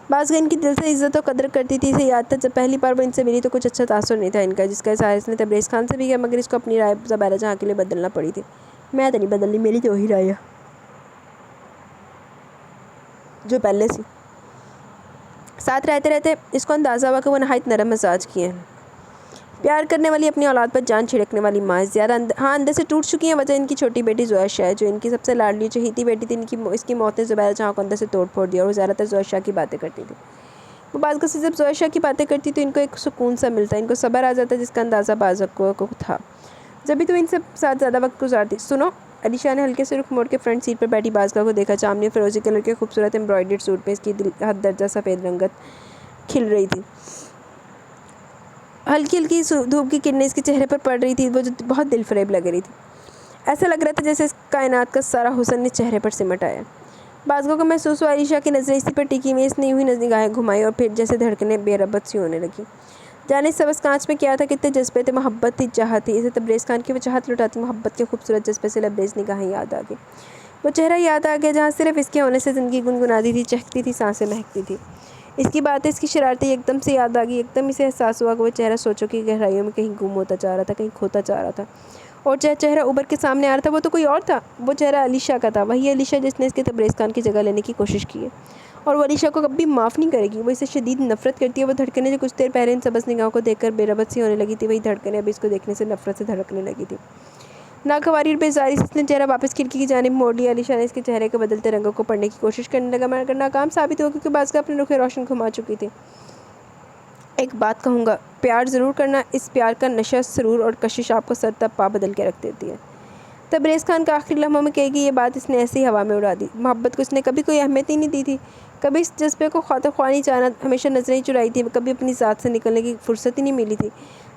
بازگاہ ان کی دل سے عزت و قدر کرتی تھی۔ اسے یاد تھا جب پہلی بار وہ ان سے ملی تو کچھ اچھا تاثر نہیں تھا ان کا، جس کا اظہار اس نے تبریز خان سے بھی کیا، مگر اس کو اپنی رائے زبیدہ جہاں کے لیے بدلنا پڑی تھی۔ میں تو نہیں بدلنی، میری تو وہی رائے ہے جو پہلے سی۔ ساتھ رہتے رہتے اس کو اندازہ ہوا کہ وہ نہایت نرم مزاج کی ہیں، پیار کرنے والی، اپنی اولاد پر جان چھڑکنے والی ماں، زیادہ اندر سے ٹوٹ چکی ہیں۔ وجہ ان کی چھوٹی بیٹی زویا شاہ ہے، جو ان کی سب سے لاڈلی چہیتی بیٹی تھی۔ اس کی موت نے زبیدہ جہاں کو اندر سے توڑ پھوڑ دیا، اور وہ زیادہ تر زویا شاہ کی باتیں کرتی تھی۔ وہ بازگاہ سے جب زویا شاہ کی باتیں کرتی تو ان کو ایک سکون سا ملتا، ان کو صبر آ جاتا، جس کا اندازہ بازگاہ کو تھا جب بھی تو ان سب ساتھ زیادہ وقت گزارتی۔ سنو، علیشہ نے ہلکے سے رخ موڑ کے فرنٹ سیٹ پر بیٹھی بازگاہ کو دیکھا۔ چامنی فیروزی کلر کے خوبصورت ایمبرائڈرڈ سوٹ میں اس کی حد درجہ سفید رنگت کھل رہی تھی۔ ہلکی ہلکی دھوپ کی کرنیں اس کے چہرے پر پڑ رہی تھی، وہ جو بہت دل فریب لگ رہی تھی۔ ایسا لگ رہا تھا جیسے اس کائنات کا سارا حسن نے چہرے پر سمٹ آیا۔ بازگاہ کو محسوس ہوا علیشہ کی نظریں اسی پر ٹکی ہوئی۔ اس نے یوں ہی نگاہیں گھمائی اور پھر جیسے دھڑکنیں بے ربط سی ہونے لگی۔ جانے اس سبز کانچ میں کیا تھا، کتنے جذبے تھے، محبت تھی، چاہت تھی۔ اسے تبریز خان کی وہ چاہت لٹاتی محبت کے خوبصورت جذبے سے لبریز نگاہیں یاد آ گئی۔ وہ چہرہ یاد آ گیا جہاں صرف اس کے ہونے سے زندگی گنگناتی تھی، چہکتی تھی، سانسیں مہکتی تھی۔ اس کی باتیں، اس کی شرارتیں ایک دم سے یاد آ گئی۔ ایک دم اسے احساس ہوا کہ وہ چہرہ سوچوں کی گہرائیوں میں کہیں گم ہوتا جا رہا تھا، کہیں کھوتا جا رہا تھا، اور چہرہ ابھر کے سامنے آ رہا تھا، وہ تو کوئی اور تھا۔ وہ چہرہ علیشہ کا تھا، وہی علیشہ جس نے اس کے تبریز خان کی جگہ لینے کی کوشش کی ہے، اور وہ علیشہ کو کبھی معاف نہیں کرے گی۔ وہ اسے شدید نفرت کرتی ہے۔ وہ دھڑکنیں جو کچھ دیر پہلے ان سبز نگاہوں کو دیکھ کر بے ربط سی ہونے لگی تھی، وہی دھڑکنیں اب اس کو دیکھنے سے نفرت سے دھڑکنے لگی تھی۔ ناگواری اور بیزاری سے اس نے چہرہ واپس کھڑکی کی جانب موڑ لیا۔ علیشہ نے اس کے چہرے کے بدلتے رنگوں کو پڑھنے کی کوشش کرنے لگا، مگر ناکام ثابت ہوا، کیونکہ بازگاہ اپنے رخ روشن گھما چکی تھی۔ ایک بات کہوں گا، پیار ضرور کرنا، اس پیار کا نشہ، سرور اور کشش آپ کو سر تب پا بدل کے رکھ دیتی ہے۔ تبریز خان کا آخری لمحوں میں کہے گی یہ بات اس نے ایسی ہی ہوا میں اڑا دی۔ محبت کو اس نے کبھی کوئی اہمیت ہی نہیں دی تھی، کبھی اس جذبے کو خاطر خواہ نہیں جانا، ہمیشہ نظریں ہی چرائی تھی، کبھی اپنی ذات سے نکلنے کی فرصت ہی نہیں ملی تھی،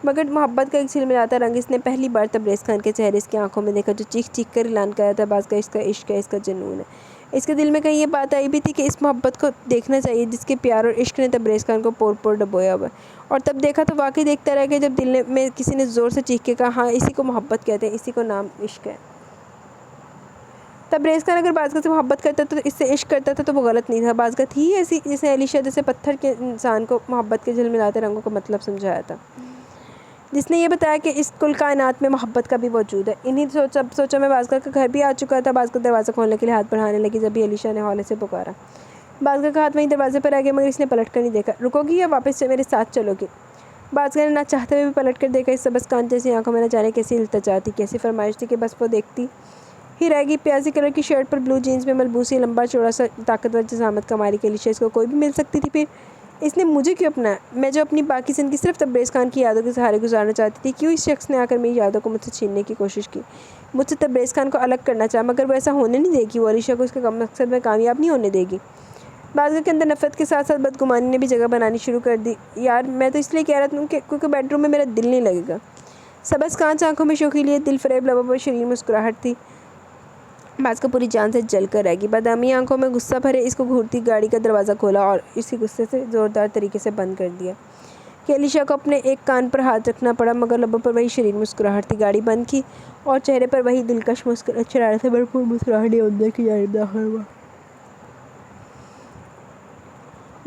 مگر محبت کا ایک جھلملاتا رنگ اس نے پہلی بار تبریز خان کے چہرے، اس کی آنکھوں میں دیکھا، جو چیخ چیخ کر اعلان کر رہا تھا بازگاہ اس کا عشق ہے، اس کا جنون ہے۔ اس کے دل میں کہیں یہ بات آئی بھی تھی کہ اس محبت کو دیکھنا چاہیے جس کے پیار اور عشق نے تبریز خان کو پور پور ڈبویا ہوا ہے، اور تب دیکھا تو واقعی دیکھتا رہ گیا جب دل میں کسی نے زور سے چیخ کے کہا، ہاں اسی کو محبت کہتے ہیں، اسی کو نام عشق ہے۔ تبریز خان اگر بازگاہ سے محبت کرتا تو اس سے عشق کرتا تھا تو وہ غلط نہیں تھا۔ بازگاہ تھی ایسی جس نے علیشہ جیسے پتھر کے انسان کو محبت کے جھلملاتے رنگوں کا مطلب سمجھایا تھا، جس نے یہ بتایا کہ اس کل کائنات میں محبت کا بھی وجود ہے۔ انہی سوچا میں بازگاہ کا گھر بھی آ چکا تھا۔ بازگاہ دروازہ کھولنے کے لیے ہاتھ بڑھانے لگی، جب بھی علیشہ نے ہولے سے پکارا۔ بازگاہ کا ہاتھ وہیں دروازے پر رہ گیا، مگر اس نے پلٹ کر نہیں دیکھا۔ رکو گی یا واپس میرے ساتھ چلو گی؟ بازگاہ نے نہ چاہتے ہوئے بھی پلٹ کر دیکھا۔ اس سبز کانچ جیسی آنکھوں میں نہ جانے کیسی التجا تھی، کیسی فرمائش تھی کہ بس وہ دیکھتی ہی رہ گئی۔ پیازی کلر کی شرٹ پر بلو جینز میں ملبوس یہ لمبا چوڑا سا طاقتور جسامت کمالی کے علیشہ اس کو کوئی بھی مل سکتی تھی، پھر اس نے مجھے کیوں اپنایا؟ میں جو اپنی باقی زندگی صرف تبریز خان کی یادوں کے سہارے گزارنا چاہتی تھی، کیوں اس شخص نے آ کر میری یادوں کو مجھ سے چھیننے کی کوشش کی، مجھ سے تبریز خان کو الگ کرنا چاہا، مگر وہ ایسا ہونے نہیں دے گی، وہ علیشہ کو اس کے مقصد میں کامیاب نہیں ہونے دے گی۔ بازگاہ کے اندر نفرت کے ساتھ ساتھ بدگمانی نے بھی جگہ بنانی شروع کر دی۔ یار میں تو اس لیے کہہ رہا تھا کیونکہ بیڈ روم میں میرا دل نہیں لگے گا۔ سبز کانچ آنکھوں میں شوخی لیے دل فریب لبوں پر شریر مسکراہٹ تھی۔ بازگاہ پوری جان سے جل کر رہ گئی۔ بادامی آنکھوں میں غصہ بھرے اس کو گھورتی گاڑی کا دروازہ کھولا اور اسی غصے سے زوردار طریقے سے بند کر دیا کہ علیشہ کو اپنے ایک کان پر ہاتھ رکھنا پڑا، مگر لبوں پر وہی شریر مسکراہٹ تھی۔ گاڑی بند کی اور چہرے پر وہی دلکش شرارت سے بھرپور مسکراہٹ اندر کی جانب داخل ہوا۔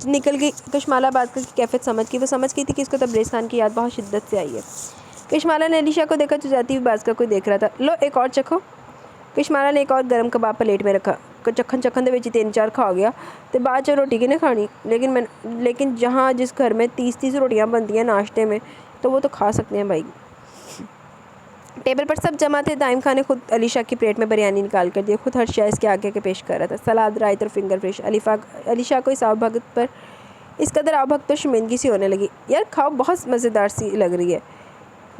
نکل گئی۔ کشمالہ بازگاہ کی کیفیت سمجھ گئی، وہ سمجھ گئی تھی کہ اس کو تبریز خان کی یاد بہت شدت سے آئی ہے۔ کشمالہ نے علیشا کو دیکھا جو جاتی ہوئی بازگاہ کو دیکھ رہا تھا۔ لو ایک اور چکھو۔ کشمالہ نے ایک اور گرم کباب پلیٹ میں رکھا۔ چکھن دے وچ 3-4 کھا گیا تے بعد روٹی کی نہیں کھانی، لیکن جہاں جس گھر میں 30 روٹیاں بنتی ہیں ناشتے میں تو وہ تو کھا سکتے ہیں بھائی۔ ٹیبل پر سب جمع تھے۔ دائم خان نے خود علیشا کی پلیٹ میں بریانی نکال کر دیا، خود ہر شے اس کے آگے کے پیش کر رہا تھا، سلاد، رائت اور فنگر فش۔ علیشا کو اس آؤ بھگت پر اس قدر آؤ بھگت پر شرمندگی سی ہونے لگی۔ یار کھاؤ، بہت مزیدار سی لگ رہی ہے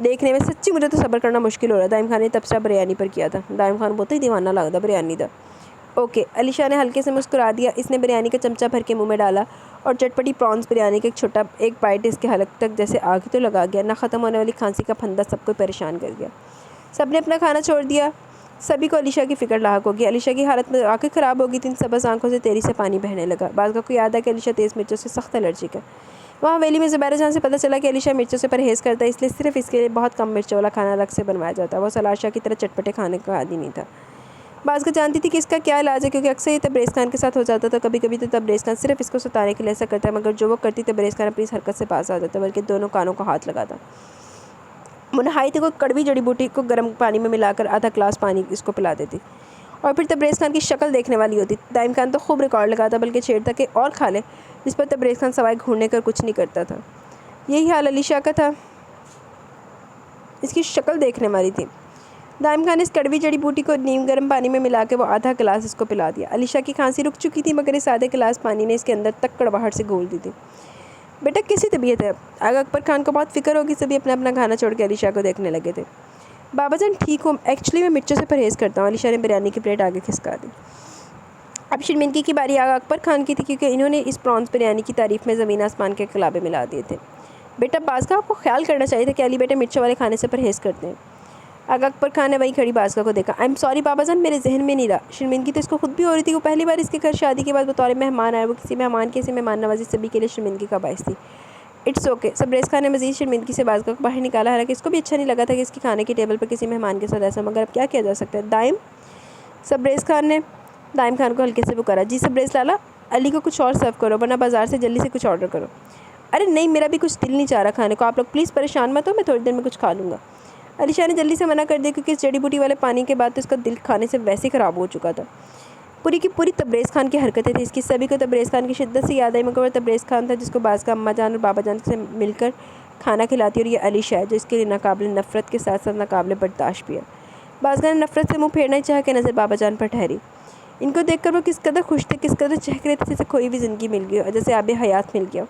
دیکھنے میں، سچی مجھے تو صبر کرنا مشکل ہو رہا ہے۔ دائم خان نے تبصرہ بریانی پر کیا تھا۔ دائم خان بہت ہی دیوانہ لگتا بریانی دا۔ اوکے، علیشا نے ہلکے سے مسکرا دیا۔ اس نے بریانی کا چمچہ بھر کے منہ میں ڈالا اور چٹپٹی پرانس بریانی کا ایک بائٹ اس کے حلق تک جیسے آگ تو لگا گیا۔ نہ ختم ہونے والی کھانسی کا پھندا سب کو پریشان کر گیا۔ سب نے اپنا کھانا چھوڑ دیا۔ سبھی کو علیشا کی فکر لاحق ہوگی۔ علیشا کی حالت میں آنکھیں خراب ہوگی تھیں، سبز آنکھوں سے تیزی سے پانی بہنے لگا۔ بازگاہ کو یاد ہے کہ علیشا تیز مرچوں سے سخت الرجک ہے۔ وہاں ویلی میں زبیرہ جان سے پتہ چلا کہ علیشا مرچوں سے پرہیز کرتا ہے، اس لیے صرف اس کے لیے بہت کم مرچوں والا کھانا الگ سے بنوایا جاتا ہے۔ وہ سلاد شاہ کی طرح چٹپٹے کھانے کا عادی نہیں تھا۔ بازگاہ جانتی تھی کہ اس کا کیا علاج ہے، کیونکہ اکثر یہ تبریز خان کے ساتھ ہو جاتا تھا۔ کبھی کبھی تو تبریز خان صرف اس کو ستانے کے لیے ایسا کرتا ہے، مگر جو وہ کرتی تبریز خان اپنی اس حرکت سے باز آ جاتا، بلکہ دونوں کانوں کو ہاتھ لگاتا۔ وہ نہایت کوئی کڑوی جڑی بوٹی کو گرم پانی میں ملا کر آدھا گلاس پانی اس کو پلا دیتی اور پھر تبریز خان کی شکل دیکھنے والی ہوتی۔ دائم خان تو خوب ریکارڈ لگاتا، بلکہ چھیڑتا کہ اور کھا لے، جس پر تبریز خان سوائے گھورنے کر کچھ نہیں کرتا تھا۔ یہی حال علیشا کا تھا، اس کی شکل دیکھنے والی تھی۔ دائم خان نے اس کڑوی جڑی بوٹی کو نیم گرم پانی میں ملا کے وہ آدھا گلاس اس کو پلا دیا۔ علیشا کی کھانسی رک چکی تھی، مگر اس آدھے گلاس پانی نے اس کے اندر تک کڑواہٹ سے گھول دی تھی۔ بیٹا کیسی طبیعت ہے؟ آگا اکبر خان کو بہت فکر ہوگی، سبھی اپنا اپنا کھانا چھوڑ کے علیشا کو دیکھنے لگے تھے۔ بابا جان ٹھیک ہوں، ایکچولی میں مرچوں سے پرہیز کرتا ہوں۔ علیشا نے بریانی کی پلیٹ آگے کھسکا دی۔ اب شرمندگی کی باری آگا اکبر خان کی تھی، کیونکہ انہوں نے اس پرانس بریانی کی تعریف میں زمین آسمان کے قلابے ملا دیے تھے۔ بیٹا بازگاہ آپ کو خیال کرنا چاہیے تھا کہ علی بیٹے مرچوں والے کھانے سے پرہیز کرتے ہیں۔ آگا اکبر خان نے وہی کھڑی بازگاہ کو دیکھا۔ آئی ایم سوری بابا جان، میرے ذہن میں نہیں رہا۔ شرمندگی تو اس کو خود بھی ہو رہی تھی، وہ پہلی بار اس کے گھر شادی کے بعد بطور مہمان آیا، وہ کسی مہمان نوازی سبھی کے لیے شرمندگی کا باعث تھی۔ It's okay. تبریز خان نے مزید شرمندگی سے بازگاہ کو باہر نکالا، حالانکہ اس کو بھی اچھا نہیں لگا تھا کہ اس کی کھانے کی ٹیبل پر کسی مہمان کے ساتھ ایسا، مگر اب کیا کیا جا سکتا ہے۔ دائم، تبریز خان نے دائم خان کو ہلکے سے پکارا۔ جی تبریز لالا، علی کو کچھ اور سرو کرو، ورنہ بازار سے جلدی سے کچھ آرڈر کرو۔ ارے نہیں، میرا بھی کچھ دل نہیں چاہ رہا کھانے کو، آپ لوگ پلیز پریشان مت ہو، میں تھوڑی دیر میں کچھ کھا لوں گا۔ علیشا نے جلدی سے منع کر دیا، کیونکہ اس جڑی بوٹی والے پانی کے بعد تو اس کا دل کھانے سے ویسے خراب ہو چکا تھا۔ پوری کی پوری تبریز خان کی حرکتیں تھیں، اس کی سبھی کو تبریز خان کی شدت سے یاد آئی، مگر وہ تبریز خان تھا جس کو بازگاہ اماں جان اور بابا جان سے مل کر کھانا کھلاتی، اور یہ علیشا ہے جو اس کے لیے ناقابل نفرت کے ساتھ ساتھ ناقابل برداشت بھی ہے۔ بازگاہ نے نفرت سے منہ پھیرنا ہی چاہا کہ نظر بابا جان پر ٹھہری۔ ان کو دیکھ کر وہ کس قدر خوش تھے، کس قدر چہک رہے تھے، جیسے کھوئی ہوئی زندگی مل گئی ہو، جیسے آب حیات مل گیا۔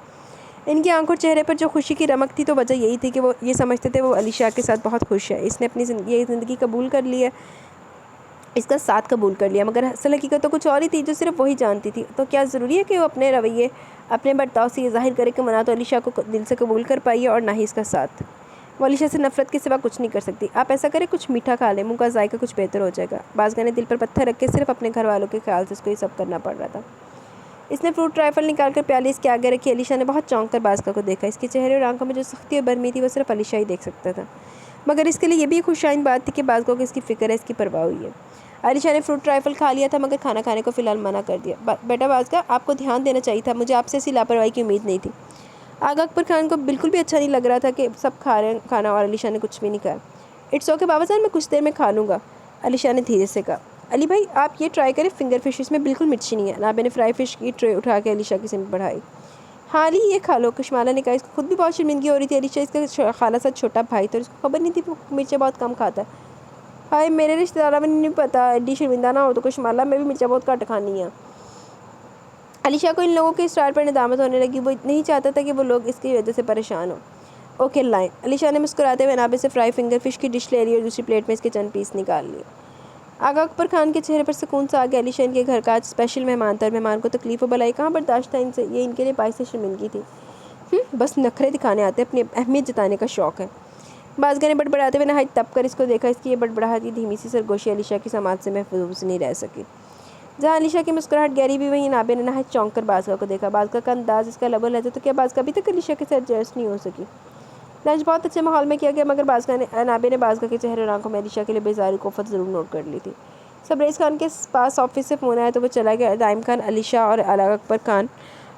ان کی آنکھوں اور چہرے پر جو خوشی کی رمق تھی، تو وجہ یہی تھی کہ وہ یہ سمجھتے تھے وہ علیشا کے ساتھ بہت خوش ہے، اس نے اپنی یہ زندگی قبول کر لی ہے، اس کا ساتھ قبول کر لیا، مگر اصل حقیقت تو کچھ اور ہی تھی جو صرف وہی جانتی تھی۔ تو کیا ضروری ہے کہ وہ اپنے رویے، اپنے برتاؤ سے یہ ظاہر کرے کہ نہ تو علیشا کو دل سے قبول کر پائی ہے اور نہ ہی اس کا ساتھ؟ وہ علیشا سے نفرت کے سوا کچھ نہیں کر سکتی۔ آپ ایسا کریں، کچھ میٹھا کھا لیں، منہ کا ذائقہ کچھ بہتر ہو جائے گا۔ بازگاہ نے دل پر پتھر رکھ کے صرف اپنے گھر والوں کے خیال سے اس کو یہ سب کرنا پڑ رہا تھا۔ اس نے فروٹ رائفل نکال کر پیالی اس کے آگے رکھی۔ علیشا نے بہت چونک کر بازگاہ کو دیکھا، اس کے چہرے اور آنکھوں میں جو سختی اور برمی تھی وہ صرف علیشا ہی دیکھ سکتا تھا، مگر اس کے لیے یہ بھی خوش آئند بات تھی کہ بازگاہ کو اس کی فکر ہے، اس کی پرواہ ہوئی ہے۔ علیشا نے فروٹ رائفل کھا لیا تھا، مگر کھانا کھانے کو فی الحال منع کر دیا۔ بیٹا بازگاہ، آپ کو دھیان دینا چاہیے تھا، مجھے آپ سے ایسی لاپرواہی کی امید نہیں تھی۔ آگا اکبر خان کو بالکل بھی اچھا نہیں لگ رہا تھا کہ سب کھا رہے ہیں کھانا اور علیشا نے کچھ بھی نہیں کھایا۔ اٹس اوکے بابا جان، میں کچھ دیر میں کھا لوں گا، علیشا نے دھیرے سے کہا۔ علی بھائی آپ یہ ٹرائی کریں، فنگر فش، اس میں بالکل مرچی نہیں ہے۔ نابے نے فرائی فش کی ٹرے اٹھا کے علیشا کی سمت بڑھائی۔ ہاں علی یہ کھا لو، کشمالہ نے کہا۔ اس کو خود بھی بہت شرمندگی ہو رہی تھی، علیشا اس کا خالہ سا چھوٹا بھائی تھا اور اس کو خبر نہیں تھی وہ مرچیں بہت کم کھاتا ہے۔ ہائے میرے رشتہ داروں میں نہیں پتا، ایڈی شرمندہ نہ ہو تو کشمالہ، میں بھی مرچیں بہت کٹ کھانی ہیں۔ علیشا کو ان لوگوں کے اسرار پر ندامت ہونے لگی، وہ اتنا ہی چاہتا تھا کہ وہ لوگ اس کی وجہ سے پریشان ہوں۔ اوکے لائیں، علیشا نے مسکراتے ہوئے نابے سے فرائی فنگر فش کی ڈش لے لی اور دوسری پلیٹ میں اس کے چند پیس نکال لیے۔ آگا اکبر خان کے چہرے پر سکون سا آ گیا۔ علیشا ان کے گھر کا آج اسپیشل مہمان تھا اور مہمان کو تکلیف و بلائی کہاں برداشت تھا ان سے، یہ ان کے لیے باعث شرمندگی تھی۔ بس نخرے دکھانے آتے، اپنی اہمیت جتانے کا شوق ہے۔ بازگاہ نے بڑبڑاتے ہوئے نہایت تپ کر اس کو دیکھا، اس کی یہ بڑبڑاہٹ دھیمی سی سرگوشی علیشا کی سماعت سے محفوظ نہیں رہ سکی۔ جہاں علیشا کی مسکراہٹ گہری بھی، وہیں نابے نے نہایت چونک کر بازگاہ کو دیکھا۔ بازگاہ کا انداز، اس کا لب و لہجہ، تو کیا بازگاہ ابھی تک علیشا کے ساتھ ایڈجسٹ نہیں ہو سکی؟ لنچ بہت اچھے ماحول میں کیا گیا، مگر نابے نے بازگاہ کے چہرے اور آنکھوں میں علیشا کے لیے بیزاری کوفت ضرور نوٹ کر لی تھی۔ تبریز خان کے پاس آفس سے فون آیا تو وہ چلا گیا۔ دائم خان، علیشا اور آگا اکبر خان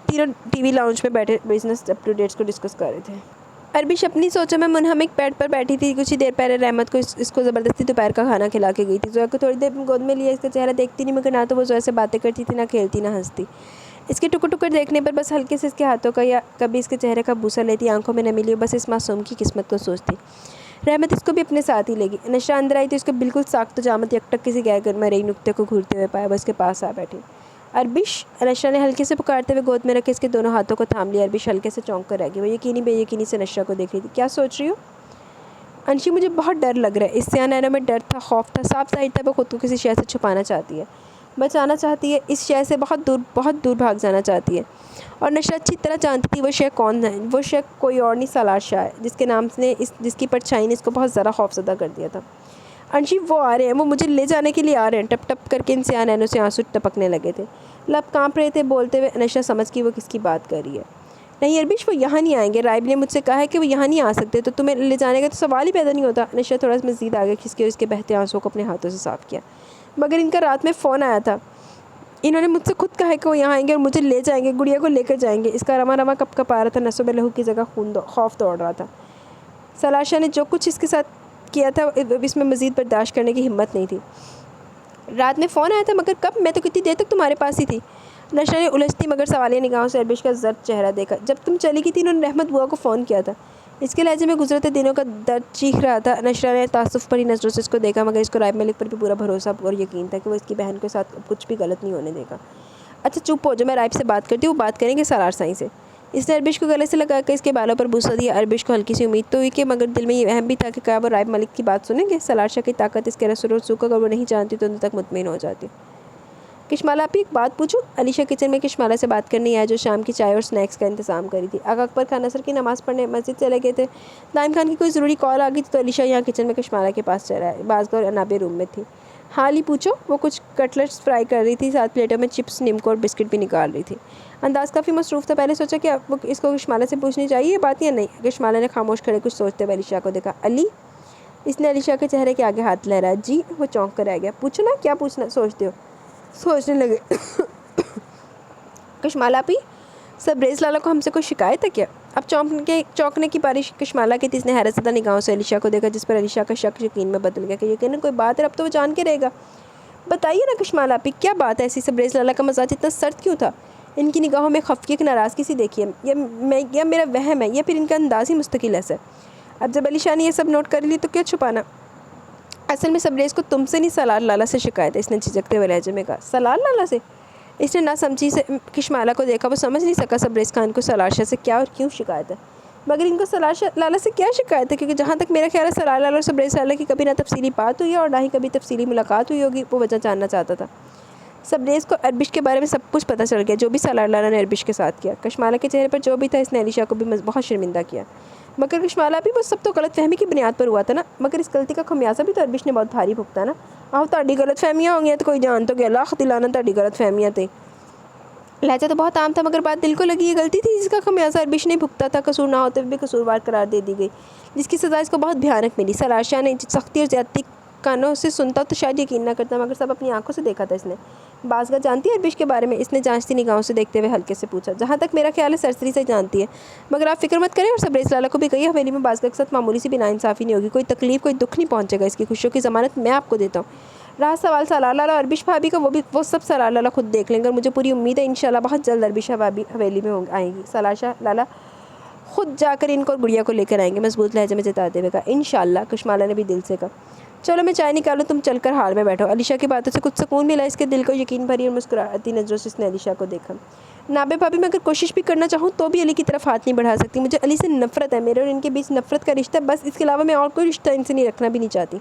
تینوں ٹی وی لاؤنج میں بیٹھے بزنس اپ ٹو ڈیٹس کو ڈسکس کر رہے تھے۔ اربش اپنی سوچوں میں منہمک بیڈ پر بیٹھی تھی۔ کچھ ہی دیر پہلے رحمت کو اس کو زبردستی دوپہر کا کھانا کھلا کے گئی تھی۔ زویا کو تھوڑی دیر گود میں لیا، اس کا چہرہ دیکھتی نہیں، مگر نہ تو وہ زویا سے باتیں کرتی تھی، نہ کھیلتی، نہ ہنستی۔ اس کے ٹکر ٹکر دیکھنے پر بس ہلکے سے اس کے ہاتھوں کا یا کبھی اس کے چہرے کا بوسہ لیتی، آنکھوں میں نمی لیے بس اس معصوم کی قسمت کو سوچتی۔ رحمت اس کو بھی اپنے ساتھ ہی لے گی۔ نشہ اندر آئی تھی، اس کو بالکل ساخت و جامت یکٹک کسی غیر مرئی نقطے کو گھورتے ہوئے پایا، وہ اس کے پاس آ بیٹھی۔ اربش، نشہ نے ہلکے سے پکارتے ہوئے گود میں رکھے اس کے دونوں ہاتھوں کو تھام لیا۔ اربش ہلکے سے چونک کر رہ گئی، وہ یقینی بے یقینی سے نشہ کو دیکھ رہی تھی۔ کیا سوچ رہی ہو؟ انشی، مجھے بہت ڈر لگ رہا ہے۔ اس سیاہ نینوں میں ڈر تھا، خوف تھا، صاف ظاہر تھا وہ خود کو کسی شے سے چھپانا چاہتی ہے، بچانا چاہتی ہے، اس شے سے بہت دور بھاگ جانا چاہتی ہے۔ اور نشہ اچھی طرح جانتی تھی وہ شے کون ہے۔ وہ شے کوئی اور نہیں، سالار شاہ ہے، جس کے نام نے جس کی پرچھائی نے اس کو بہت ذرا خوف زدہ کر دیا تھا۔ انشی، وہ آ رہے ہیں، وہ مجھے لے جانے کے لیے آ رہے ہیں۔ ٹپ ٹپ کر کے ان سیاہ نینوں سے آنسو ٹپکنے لگے تھے، لب کانپ رہے تھے۔ بولتے ہوئے نشہ سمجھ کی وہ کس کی بات کر رہی ہے۔ نہیں اربش، وہ یہاں نہیں آئیں گے، رائب نے مجھ سے کہا ہے کہ وہ یہاں نہیں آ سکتے، تو تمہیں لے جانے کا تو سوال ہی پیدا نہیں ہوتا۔ نشہ تھوڑا سا مزید آگے کھس کے اس کے بہتے آنسوں کو اپنے ہاتھوں سے صاف کیا۔ مگر ان کا رات میں فون آیا تھا، انہوں نے مجھ سے خود کہا ہے کہ وہ یہاں آئیں گے اور مجھے لے جائیں گے، گڑیا کو لے کر جائیں گے۔ اس کا رواں رواں کپ کپ آ رہا تھا، نسوں میں لہو کی جگہ خوف دوڑ رہا تھا۔ سالار شاہ نے جو کچھ اس کے ساتھ کیا تھا اس میں مزید برداشت کرنے کی ہمت نہیں تھی۔ رات میں فون آیا تھا، مگر کب؟ میں تو کتنی دیر تک تمہارے پاس ہی تھی۔ نشہ نے الجھتی مگر سوالیہ نگاہوں سے اربش کا زرد چہرہ دیکھا۔ جب تم چلی گئی تھی انہوں نے رحمت بوا کو فون کیا تھا۔ اس کے لہجے میں گزرتے دنوں کا درد چیخ رہا تھا۔ نشہ نے تعصب بھری نظروں سے اس کو دیکھا، مگر اس کو رائب ملک پر بھی پورا بھروسہ اور یقین تھا کہ وہ اس کی بہن کے ساتھ کچھ بھی غلط نہیں ہونے دے گا۔ اچھا چپ ہو جو، میں رائب سے بات کرتی ہوں، وہ بات کریں گے سالار سائیں سے۔ اس نے اربش کو گلے سے لگا کے اس کے بالوں پر بوسہ دیا۔ اربش کو ہلکی سی امید تو ہوئی کہ مگر دل میں یہ اہم بھی تھا کہ کیا وہ رائب ملک کی بات سنیں گے۔ سالار شاہ کی طاقت اس کے رسول اور سوکھ اگر وہ نہیں جانتی تو ان تک مطمئن ہو جاتی۔ کشمالہ آپ ایک بات پوچھوں؟ علیشہ کچن میں کشمالہ سے بات کرنے آیا، جو شام کی چائے اور سنیکس کا انتظام کری تھی۔ آغا اکبر خان عصر کی نماز پڑھنے مسجد چلے گئے تھے۔ دائم خان کی کوئی ضروری کال آ گئی تھی تو علیشہ یہاں کچن میں کشمالہ کے پاس چلا ہے۔ بازگاہ اور انابے روم میں تھی۔ حال ہی پوچھو؟ وہ کچھ کٹلٹس فرائی کر رہی تھی، ساتھ پلیٹوں میں چپس، نمکو اور بسکٹ بھی نکال رہی تھی۔ انداز کافی مصروف تھا۔ پہلے سوچا کہ اس کو کشمالہ سے پوچھنی چاہیے یہ بات یا نہیں۔ کشمالہ نے خاموش کھڑے کچھ سوچتے ہوئے علیشہ کو دیکھا۔ علی؟ اس نے علیشہ کے چہرے کے آگے ہاتھ لہرایا۔ جی؟ وہ چونک کر رہ گیا۔ پوچھو نا، کیا پوچھنا سوچتے ہو؟ سوچنے لگے۔ کشمالہ پی، سبریز لالا کو ہم سے کوئی شکایت ہے کیا؟ اب چونکنے کی بارش کشمالہ کی تھی۔ اس نے حیرت زدہ نگاہوں سے علیشہ کو دیکھا، جس پر علیشہ کا شک یقین میں بدل گیا کہ یقیناً کوئی بات ہے، اب تو وہ جان کے رہے گا۔ بتائیے نا کشمالہ پی، کیا بات ہے ایسی؟ سبریز لالا کا مزاج اتنا سرد کیوں تھا؟ ان کی نگاہوں میں خفگی ایک ناراضگی سی دیکھی ہے، یا میرا وہم ہے، یا پھر ان کا انداز ہی مستقل ایسا ہے۔ اب جب علیشہ نے یہ سب نوٹ کر لی تو کیا چھپانا؟ اصل میں سبریز کو تم سے نہیں سالار لالا سے شکایت ہے، اس نے جھجکتے ہوئے لہجے میں کہا۔ سالار لالا سے؟ اس نے نہ سمجھی سے کشمالہ کو دیکھا۔ وہ سمجھ نہیں سکا سبریز خان کو سالار شاہ سے کیا اور کیوں شکایت ہے، مگر ان کو سالار لالا سے کیا شکایت ہے؟ کیونکہ جہاں تک میرا خیال ہے سالار لالا اور سبریز لالا کی کبھی نہ تفصیلی بات ہوئی ہے اور نہ ہی کبھی تفصیلی ملاقات ہوئی ہوگی۔ وہ وجہ جاننا چاہتا تھا۔ سبریز کو اربش کے بارے میں سب کچھ پتہ چل گیا، جو بھی سالار لالا نے اربش کے ساتھ کیا۔ کشمالہ کے چہرے پر جو بھی تھا، اس نے علیشہ کو بھی بہت شرمندہ کیا۔ مگر کشمالہ بھی وہ سب تو غلط فہمی کی بنیاد پر ہوا تھا نا، مگر اس غلطی کا خمیازہ بھی تو اربش نے بہت بھاری بھگتا نا۔ آہو تہاڈی غلط فہمیاں ہو گئی تو کوئی جان تو گیا، لاکھ دلانا تہاڈی غلط فہمیاں تے۔ لہجہ تو بہت عام تھا، مگر بات دل کو لگی، یہ غلطی تھی جس کا خمیازہ اربش نہیں بھگتا تھا۔ قصور نہ ہوتے ہوئے بھی قصوروار قرار دے دی گئی، جس کی سزا اس کو بہت بھیانک ملی۔ سالار شاہ نے سختی اور زیادتی کانوں سے سنتا تو شاید یقین نہ کرتا، مگر سب اپنی آنکھوں سے دیکھا تھا اس نے۔ بازگاہ جانتی ہے اربش کے بارے میں؟ اس نے جانچتی نگاہوں سے دیکھتے ہوئے ہلکے سے پوچھا۔ جہاں تک میرا خیال ہے سرسری سے جانتی ہے، مگر آپ فکر مت کریں اور سبریز لالا کو بھی کہیے حویلی میں بازگاہ کے ساتھ معمولی سی بھی ناانصافی نہیں ہوگی، کوئی تکلیف کوئی دکھ نہیں پہنچے گا، اس کی خوشیوں کی ضمانت میں آپ کو دیتا ہوں۔ رہا سوال سالار لالا اور اربش بھابی کا، وہ سب سالار لالا خود دیکھ لیں گے، اور مجھے پوری امید ہے انشاءاللہ بہت جلد اربش بھابی حویلی میں آئیں گی۔ سالار شاہ لالا خود جا کر ان کو اور گڑیا کو لے کر آئیں گے، مضبوط لہجے میں جتاتے ہوئے کہا۔ انشاءاللہ، کشمالہ نے بھی دل سے کہا۔ چلو میں چائے نکالوں، تم چل کر ہال میں بیٹھو۔ علیشہ کی باتوں سے کچھ سکون ملا، اس کے دل کو یقین بھری اور مسکراتی نظروں سے اس نے علیشہ کو دیکھا۔ نابے بھابی، میں اگر کوشش بھی کرنا چاہوں تو بھی علی کی طرف ہاتھ نہیں بڑھا سکتی، مجھے علی سے نفرت ہے، میرے اور ان کے بیچ نفرت کا رشتہ بس، اس کے علاوہ میں اور کوئی رشتہ ان سے نہیں رکھنا بھی نہیں چاہتی۔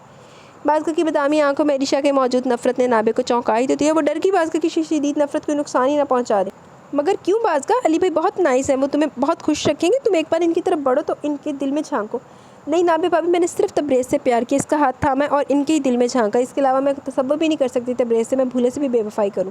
بازگاہ کی بدامی آنکھوں میں علیشہ کے موجود نفرت نے نابے کو چونکائی تو دیا۔ وہ ڈر کی بازگاہ کی شدید نفرت کوئی نقصان ہی نہ پہنچا دے۔ مگر کیوں بازگاہ؟ علی بھائی بہت نائس ہیں، وہ تمہیں بہت خوش رکھیں گے، تم ایک بار ان کی طرف بڑھو تو ان کے دل میں جھانکو۔ نہیں نابے بھابی، میں نے صرف تبریز سے پیار کیا، اس کا ہاتھ تھاما اور ان کے ہی دل میں جھانکا، اس کے علاوہ میں تصور بھی نہیں کر سکتی تبریز سے میں بھولے سے بھی بے وفائی کروں۔